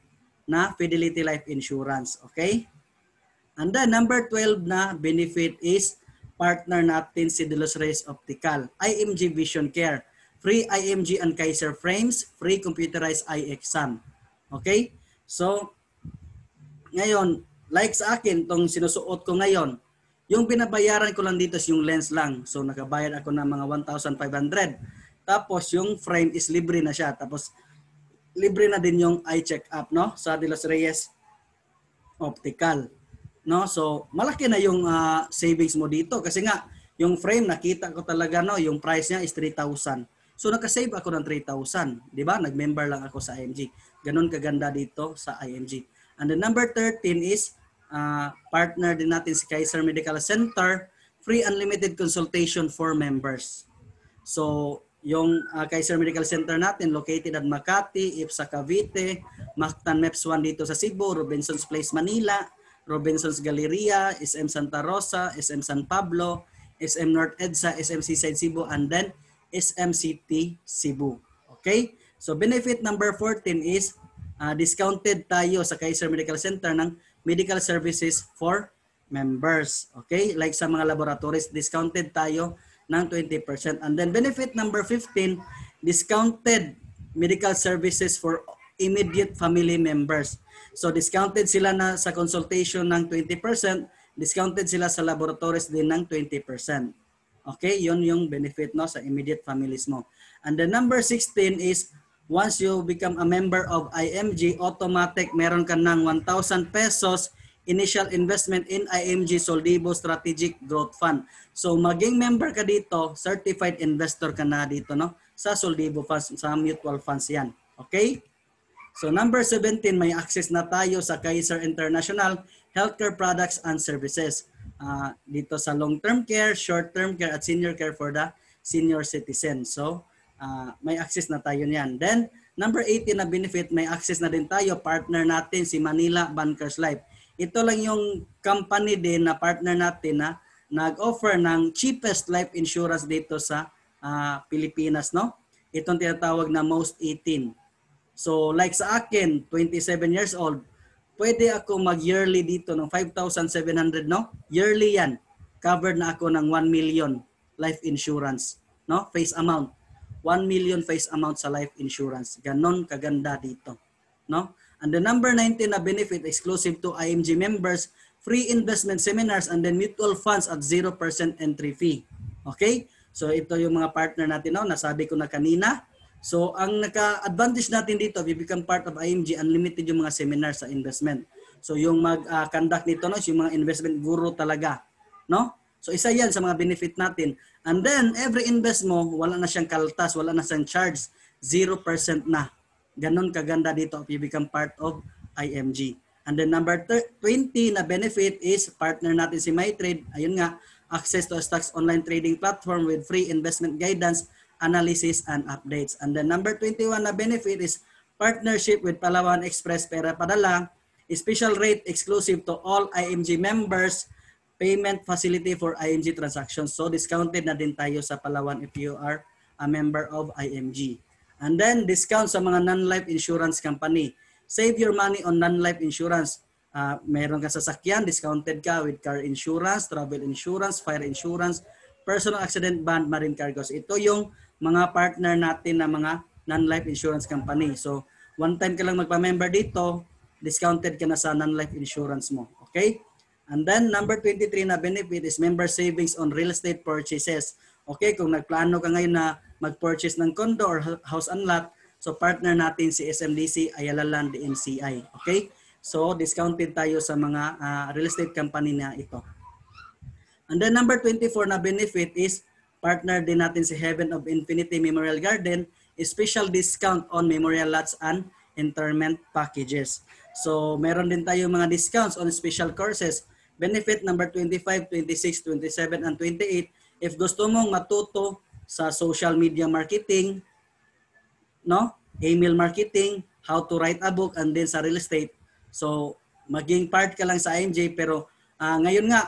na Fidelity Life Insurance. Okay? And then number 12 na benefit is partner natin si De Los Reyes Optical, IMG Vision Care, free IMG and Kaiser frames, free computerized eye exam. Okay? So, ngayon, like sa akin, itong sinusuot ko ngayon, yung binabayaran ko lang dito is yung lens lang. So, nakabayad ako ng mga 1,500. Tapos, yung frame is libre na siya. Tapos, libre na din yung eye check-up, no? Sa De Los Reyes Optical. No? So, malaki na yung savings mo dito. Kasi nga, yung frame, nakita ko talaga, no? Yung price niya is 3,000. So, nakasave ako ng 3,000. Di ba? Nag-member lang ako sa IMG. Ganon kaganda dito sa IMG. And the number 13 is partner din natin si Kaiser Medical Center, free unlimited consultation for members. So, Yung Kaiser Medical Center natin located at Makati, IPSA Cavite, Mactan MEPS 1 dito sa Cebu, Robinson's Place Manila, Robinson's Galleria, SM Santa Rosa, SM San Pablo, SM North EDSA, SM Seaside Cebu, and then SM City Cebu. Okay? So benefit number 14 is discounted tayo sa Kaiser Medical Center ng medical services for members. Okay? Like sa mga laboratories, discounted tayo ng 20%. And then benefit number 15, discounted medical services for immediate family members. So discounted sila na sa consultation ng 20%, discounted sila sa laboratories din ng 20%. Okay, yun yung benefit no sa immediate families mo. And the number 16 is once you become a member of IMG, automatic meron ka ng 1,000 pesos initial investment in IMG Soldibo Strategic Growth Fund. So maging member ka dito, certified investor ka na dito no sa Soldibo Funds, sa mutual funds yan. Okay? So number 17, may access na tayo sa Kaiser International Healthcare Products and Services. Dito sa long-term care, short-term care at senior care for the senior citizen. So may access na tayo niyan. Then number 18 na benefit, may access na din tayo, partner natin si Manila Bankers Life. Ito lang yung company din na partner natin na nag-offer ng cheapest life insurance dito sa Pilipinas, no? Itong tinatawag na Most 18. So like sa akin, 27 years old, pwede ako mag-yearly dito ng 5,700, no? Yearly yan. Covered na ako ng 1 million life insurance, no? Face amount. 1 million face amount sa life insurance. Ganon kaganda dito, no? And the number 19 na benefit exclusive to IMG members, free investment seminars and then mutual funds at 0% entry fee. Okay? So ito yung mga partner natin no, nasabi ko na kanina. So ang naka-advantage natin dito, we become part of IMG, unlimited yung mga seminars sa investment. So yung mag-conduct nito no, yung mga investment guru talaga, no? So isa yan sa mga benefit natin. And then every invest mo, wala na siyang kaltas, wala na siyang charge, 0% na. Ganon kaganda dito if you become part of IMG. And then number 20 na benefit is partner natin si MyTrade. Ayun nga, access to a stocks online trading platform with free investment guidance, analysis, and updates. And then number 21 na benefit is partnership with Palawan Express Pera Padala, special rate exclusive to all IMG members, payment facility for IMG transactions. So discounted na din tayo sa Palawan if you are a member of IMG. And then discount sa mga non-life insurance company. Save your money on non-life insurance. Meron ka sasakyan, discounted ka with car insurance, travel insurance, fire insurance, personal accident bond, marine cargos. Ito yung mga partner natin na mga non-life insurance company. So one time ka lang magpa-member dito, discounted ka na sa non-life insurance mo. Okay? And then number 23 na benefit is member savings on real estate purchases. Okay, kung nagplano ka ngayon na mag-purchase ng condo or house and lot, so partner natin si SMDC, Ayala Land, DMCI. Okay? So discounted tayo sa mga real estate company na ito. And then number 24 na benefit is partner din natin si Heaven of Infinity Memorial Garden, special discount on memorial lots and interment packages. So meron din tayo mga discounts on special courses. Benefit number 25, 26, 27, and 28. If gusto mong matuto sa social media marketing, no? Email marketing, how to write a book, and then sa real estate. So maging part ka lang sa IMG, pero ngayon nga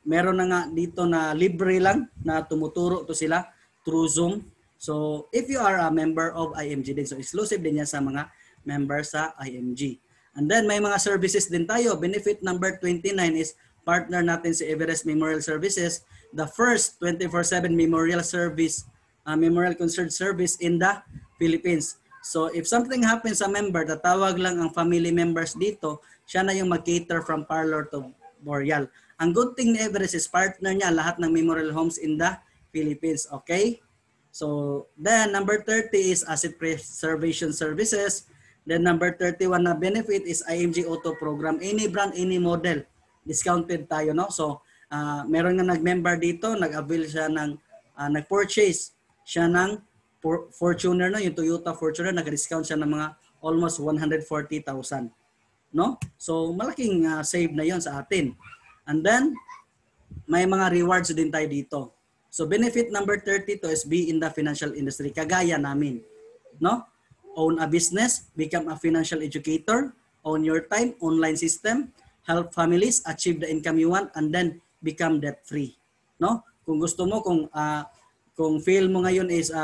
meron na nga dito na libre lang na tumuturo to sila through Zoom. So if you are a member of IMG din, so exclusive din yan sa mga member sa IMG. And then may mga services din tayo. Benefit number 29 is partner natin si Everest Memorial Services, the first 24/7 memorial service, memorial concert service in the Philippines. So if something happens sa member, tatawag lang ang family members dito, siya na yung mag-cater from parlor to burial. Ang good thing ni Everest is partner niya lahat ng memorial homes in the Philippines. Okay? So then number 30 is asset preservation services. Then number 31 na benefit is IMG Auto Program. Any brand, any model, discounted tayo, no? So meron nga nag-member dito, nag-avail siya ng nag-purchase siya ng Fortuner, no? Yung Toyota Fortuner, nag-discount siya ng mga almost 140,000, no? So malaking save na yon sa atin. And then may mga rewards din tayo dito. So benefit number 32 is be in the financial industry. Kagaya namin, no? Own a business, become a financial educator, own your time, online system, help families achieve the income you want, and then become debt free, no? Kung gusto mo, kung feel mo ngayon is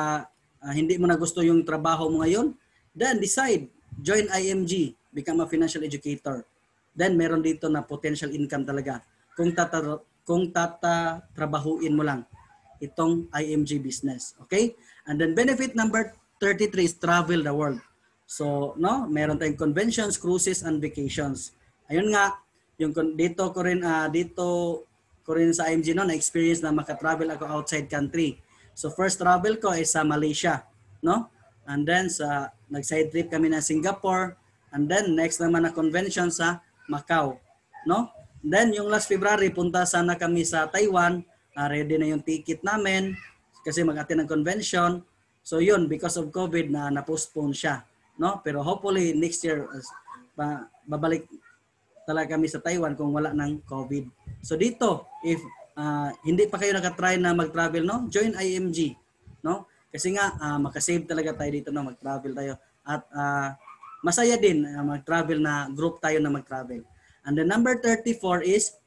hindi mo na gusto yung trabaho mo ngayon, then decide, join IMG, become a financial educator. Then meron dito na potential income talaga kung trabahuin mo lang itong IMG business. Okay? And then benefit number 33 is travel the world. So, no, meron tayong conventions, cruises, and vacations. Ayun nga, yung dito ko rin sa IMG no, na-experience na maka-travel ako outside country. So, first travel ko is sa Malaysia, no? And then nag-side trip kami na Singapore, and then next naman na convention sa Macau, no? Then yung last February punta sana kami sa Taiwan, ready na yung ticket namin kasi mag-attend ng convention. So yun, because of COVID na-postpone siya, no? Pero hopefully next year babalik talaga kami sa Taiwan kung wala ng COVID. So dito, if hindi pa kayo nakatry na mag-travel, no? Join IMG, no? Kasi nga makasave talaga tayo dito na mag-travel tayo at masaya din mag-travel na group tayo na mag-travel. And the number 34 is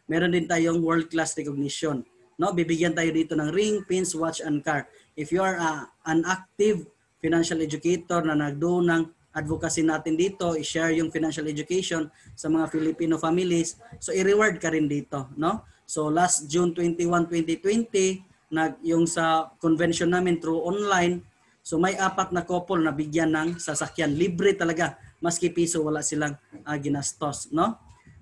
meron din tayong world-class recognition. No, bibigyan tayo dito ng ring, pins, watch, and car. If you are an active financial educator na nagdo ng advocacy natin dito, i-share yung financial education sa mga Filipino families, so i-reward ka rin dito, no? So last June 21, 2020, yung sa convention namin through online, so may 4 na couple na bigyan ng sasakyan. Libre talaga, maski piso wala silang ginastos, no?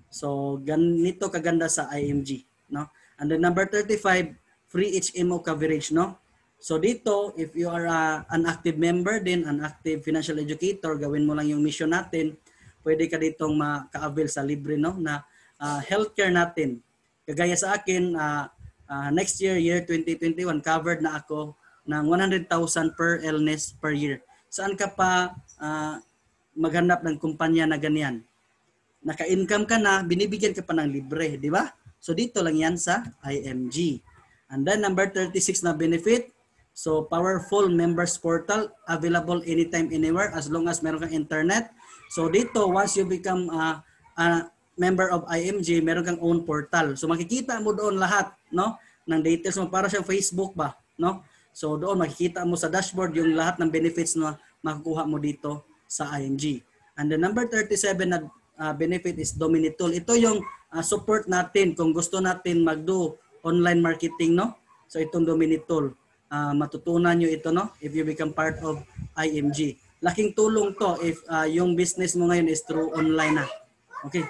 So ganito kaganda sa IMG, no? And then number 35, free HMO coverage, no? So dito, if you are an active member din, an active financial educator, gawin mo lang yung mission natin, pwede ka ditong maka-avail sa libre, no, na healthcare natin. Kagaya sa akin, next year, year 2021, covered na ako ng 100,000 per illness per year. Saan ka pa maghanap ng kumpanya na ganyan? Naka-income ka na, binibigyan ka pa ng libre, di ba? So dito lang yan sa IMG. And then number 36 na benefit, so powerful members portal, available anytime, anywhere, as long as meron kang internet. So dito, once you become a member of IMG, meron kang own portal. So makikita mo doon lahat, no, ng details mo, para siyang Facebook ba, no? So doon makikita mo sa dashboard yung lahat ng benefits na makukuha mo dito sa IMG. And the number 37 na benefit is Domini Tool. Ito yung support natin kung gusto natin mag-do online marketing, no? So itong Domini Tool, matutunan nyo ito, no? If you become part of IMG. Laking tulong to if yung business mo ngayon is through online na. Okay.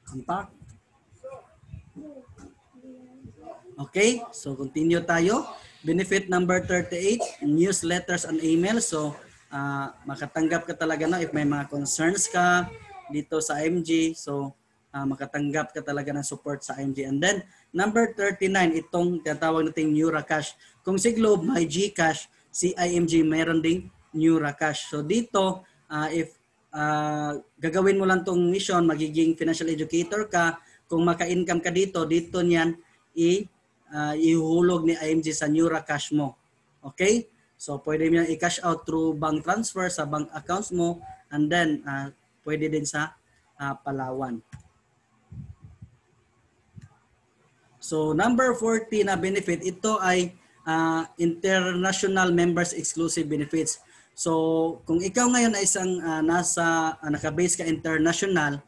Contact. Okay, so continue tayo. Benefit number 38, newsletters and emails. So makatanggap ka talaga na if may mga concerns ka dito sa IMG. So makatanggap ka talaga ng support sa IMG. And then number 39, itong tinatawag nating NeuraCash. Kung si Globe may GCash, si IMG mayroon ding NeuraCash. So dito, if gagawin mo lang tong mission, magiging financial educator ka, kung maka-income ka dito niyan ihulog ni IMG sa NeuraCash mo. Okay? So pwede mo yan i-cash out through bank transfer sa bank accounts mo, and then pwede din sa Palawan. So number 40 na benefit, ito ay international members exclusive benefits. So kung ikaw ngayon ay isang naka-base ka international,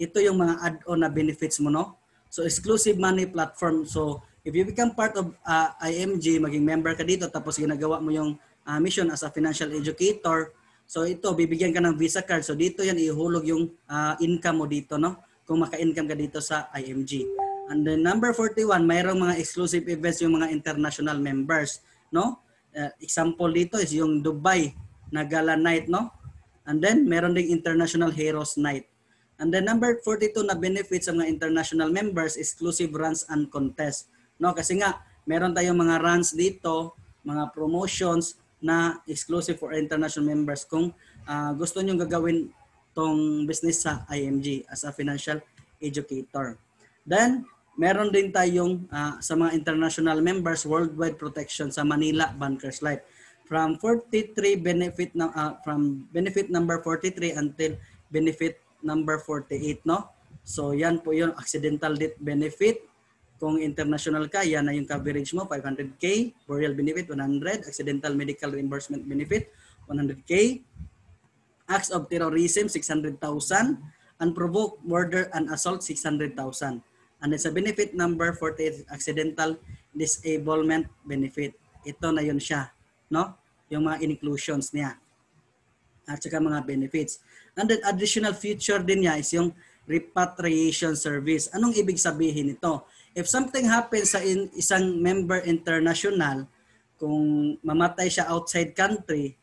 ito yung mga add-on na benefits mo, no? So exclusive money platform. So if you become part of IMG, maging member ka dito, tapos ginagawa mo yung mission as a financial educator, so ito, bibigyan ka ng Visa card. So dito yan, ihulog yung income mo dito, no? Kung maka-income ka dito sa IMG. And then number 41, mayroong mga exclusive events yung mga international members, no? Example dito is yung Dubai na Gala Night, no? And then meron ding International Heroes Night. And then number 42 na benefits sa mga international members, exclusive runs and contests. No, kasi nga meron tayong mga runs dito, mga promotions na exclusive for international members kung gusto niyo gagawin tong business sa IMG as a financial educator. Then meron din tayong sa mga international members, worldwide protection sa Manila Bankers Life. From 43 benefit from benefit number 43 until benefit number 48, no? So yan po yung accidental death benefit. Kung international ka, yan na yung coverage mo, 500K, burial benefit 100, accidental medical reimbursement benefit 100K, acts of terrorism 600,000, unprovoked murder and assault 600,000. And then sa benefit number 48, accidental disablement benefit. Ito na yun siya, no? Yung mga inclusions niya. At saka mga benefits. And then additional feature din niya is yung repatriation service. Anong ibig sabihin nito? If something happens sa isang member international, kung mamatay siya outside country,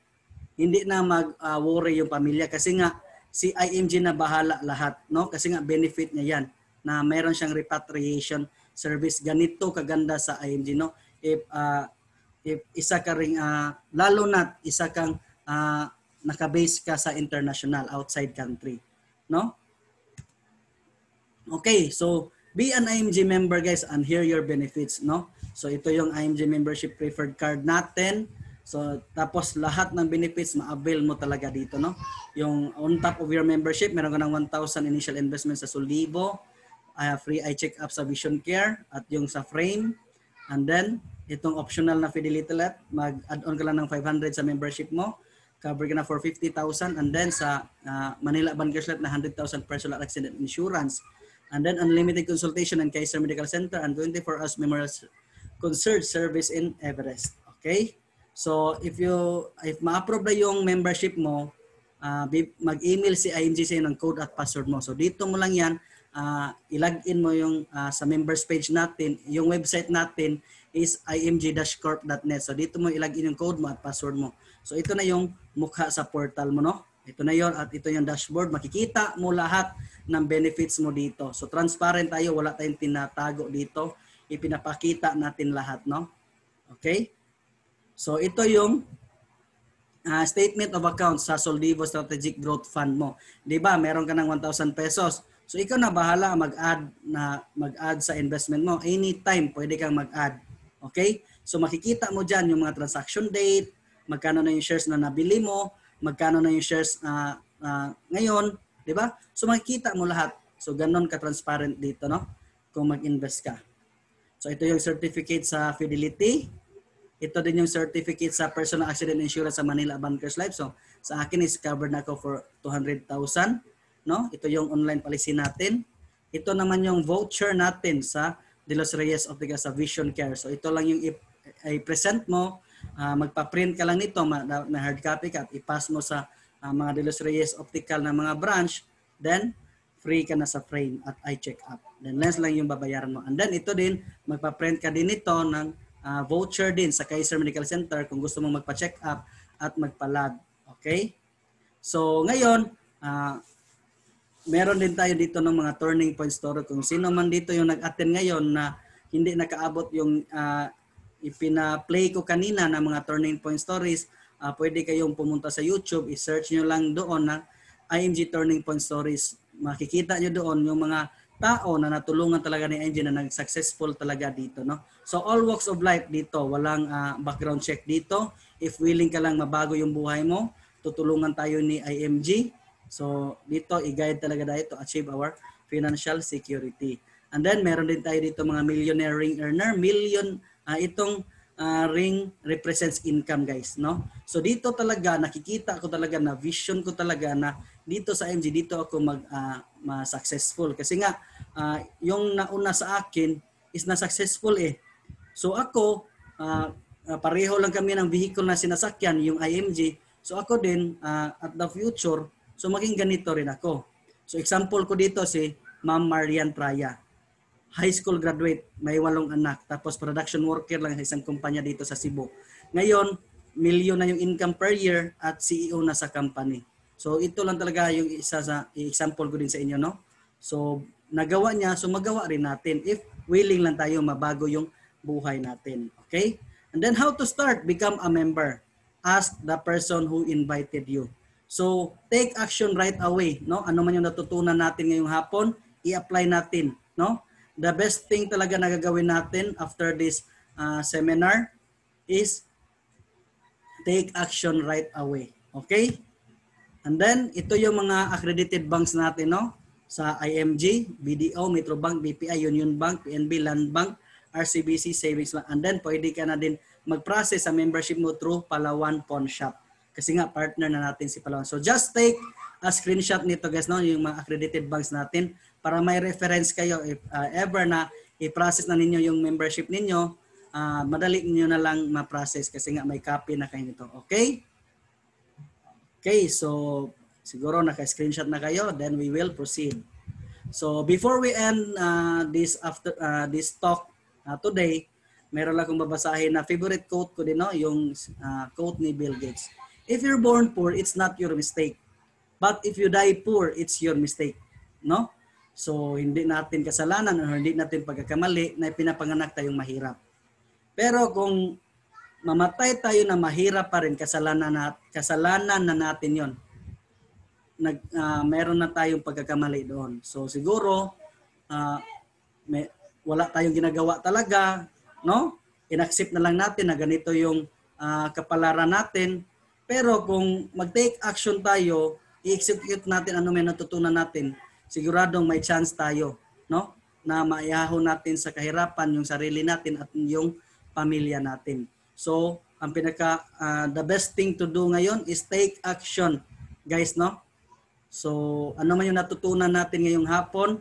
hindi na mag-worry yung pamilya kasi nga si IMG na bahala lahat, no? Kasi nga benefit niya yan na mayroon siyang repatriation service. Ganito kaganda sa IMG, no? If isa ka ring lalo na isa kang nakabase ka sa international outside country, no? Okay, so be an IMG member guys and here your benefits, no? So ito yung IMG membership preferred card natin. So tapos lahat ng benefits ma-avail mo talaga dito, no? Yung on top of your membership, meron ka ng 1,000 initial investment sa Solivo, free eye check-up sa Vision Care at yung sa Frame. And then itong optional na Fidelity Life, mag-add-on ka lang ng 500 sa membership mo. Cover ka na for 50,000 and then sa Manila Bankers Life na 100,000 personal accident insurance. And then unlimited consultation in Kaiser Medical Center and 24 hours memorial concierge service in Everest. Okay? So if ma-approve na yung membership mo, mag-email si IMG sa ng code at password mo. So dito mo lang yan, i-login mo yung sa members page natin. Yung website natin is img-corp.net. So dito mo i-login yung code mo at password mo. So ito na yung mukha sa portal mo, no? Ito na yon at ito yung dashboard. Makikita mo lahat ng benefits mo dito. So transparent tayo, wala tayong tinatago dito. Ipinapakita natin lahat, no? Okay? So ito yung statement of account sa Solivo Strategic Growth Fund mo. 'Di ba? Meron ka ng 1,000 pesos. So ikaw na bahala mag-add sa investment mo. Anytime pwede kang mag-add. Okay? So makikita mo diyan yung mga transaction date, magkano na yung shares na nabili mo, magkano na yung shares ngayon, 'di ba? So makikita mo lahat. So ganun ka transparent dito, no? Kung mag-invest ka. So ito yung certificate sa Fidelity. Ito din yung certificate sa personal accident insurance sa Manila Bankers Life. So sa akin is covered na ako for 200,000, no? Ito yung online policy natin. Ito naman yung voucher natin sa De Los Reyes Optica sa Vision Care. So ito lang yung i-present mo, magpa-print ka lang nito, na hard copy ka at i-pass mo sa mga De Los Reyes Optical na mga branch, then free ka na sa frame at eye check-up. Then lens lang yung babayaran mo. And then ito din, magpa-print ka din ito ng voucher din sa Kaiser Medical Center kung gusto mong magpa-check up at magpa-lab. Okay? So ngayon, meron din tayo dito ng mga turning point story. Kung sino man dito yung nag-attend ngayon na hindi nakaabot yung ipina-play ko kanina na mga turning point stories, pwede kayong pumunta sa YouTube, i-search nyo lang doon na IMG Turning Point Stories. Makikita nyo doon yung mga tao na natulungan talaga ni IMG na nag-successful talaga dito, no? So all walks of life dito, walang background check dito. If willing ka lang mabago yung buhay mo, tutulungan tayo ni IMG. So dito i-guide talaga tayo to achieve our financial security. And then meron din tayo dito mga millionaire ring earner, itong ring represents income, guys, no? So dito talaga nakikita ko talaga na vision ko talaga na dito sa IMG dito ako ma-successful kasi nga yung nauna sa akin is na successful eh. So ako pareho lang kami ng vehicle na sinasakyan, yung IMG. So ako din at the future, so maging ganito rin ako. So example ko dito si Ma'am Marian Praya. High school graduate, may 8 anak, tapos production worker lang sa isang kumpanya dito sa Cebu. Ngayon, milyon na yung income per year at CEO na sa company. So ito lang talaga yung isa sa example ko din sa inyo, no? So nagawa niya, so magawa rin natin if willing lang tayo mabago yung buhay natin. Okay? And then how to start? Become a member. Ask the person who invited you. So take action right away, no? Ano man yung natutunan natin ngayong hapon, i-apply natin, no? the best thing talaga na gagawin natin after this seminar is take action right away. Okay? And then, ito yung mga accredited banks natin, no? Sa IMG, BDO, Metrobank, BPI, Union Bank, PNB, Land Bank, RCBC, Savings Bank. And then, pwede ka na din mag-process sa membership mo through Palawan Pawn Shop. Kasi nga, partner na natin si Palawan. So, just take a screenshot nito, guys, no? Yung mga accredited banks natin para may reference kayo if ever na i-process na ninyo yung membership ninyo, madali niyo na lang ma-process kasi nga may copy na kayo nito. Okay? Okay, so siguro naka-screenshot na kayo, then we will proceed. So before we end this talk today, meron lang akong babasahin na favorite quote ko din, no? Yung quote ni Bill Gates. If you're born poor, it's not your mistake. But if you die poor, it's your mistake. No? So hindi natin kasalanan o hindi natin pagkakamali na pinapanganak tayong mahirap. Pero kung mamatay tayo na mahirap pa rin, kasalanan na natin yon. Meron na tayong pagkakamali doon. So siguro wala tayong ginagawa talaga, no? Inaccept na lang natin na ganito yung kapalaran natin. Pero kung mag-take action tayo, i-execute natin ano may natutunan natin, siguradong may chance tayo, no? Na maihahon natin sa kahirapan yung sarili natin at yung pamilya natin. So, ang the best thing to do ngayon is take action, guys, no? So, ano man yung natutunan natin ngayong hapon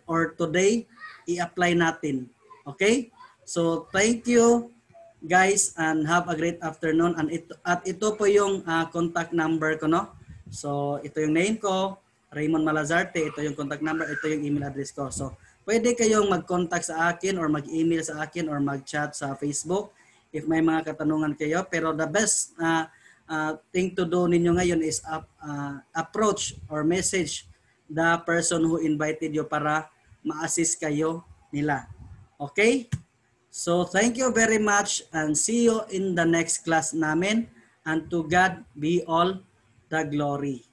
or today, i-apply natin. Okay? So, thank you, guys, and have a great afternoon. At ito po yung contact number ko, no? So, ito yung name ko, Raymond Malazarte. Ito yung contact number, ito yung email address ko. So, pwede kayong mag-contact sa akin or mag-email sa akin or mag-chat sa Facebook if may mga katanungan kayo. Pero the best thing to do ninyo ngayon is approach or message the person who invited you para ma-assist kayo nila. Okay? So thank you very much and see you in the next class namin, and to God be all the glory.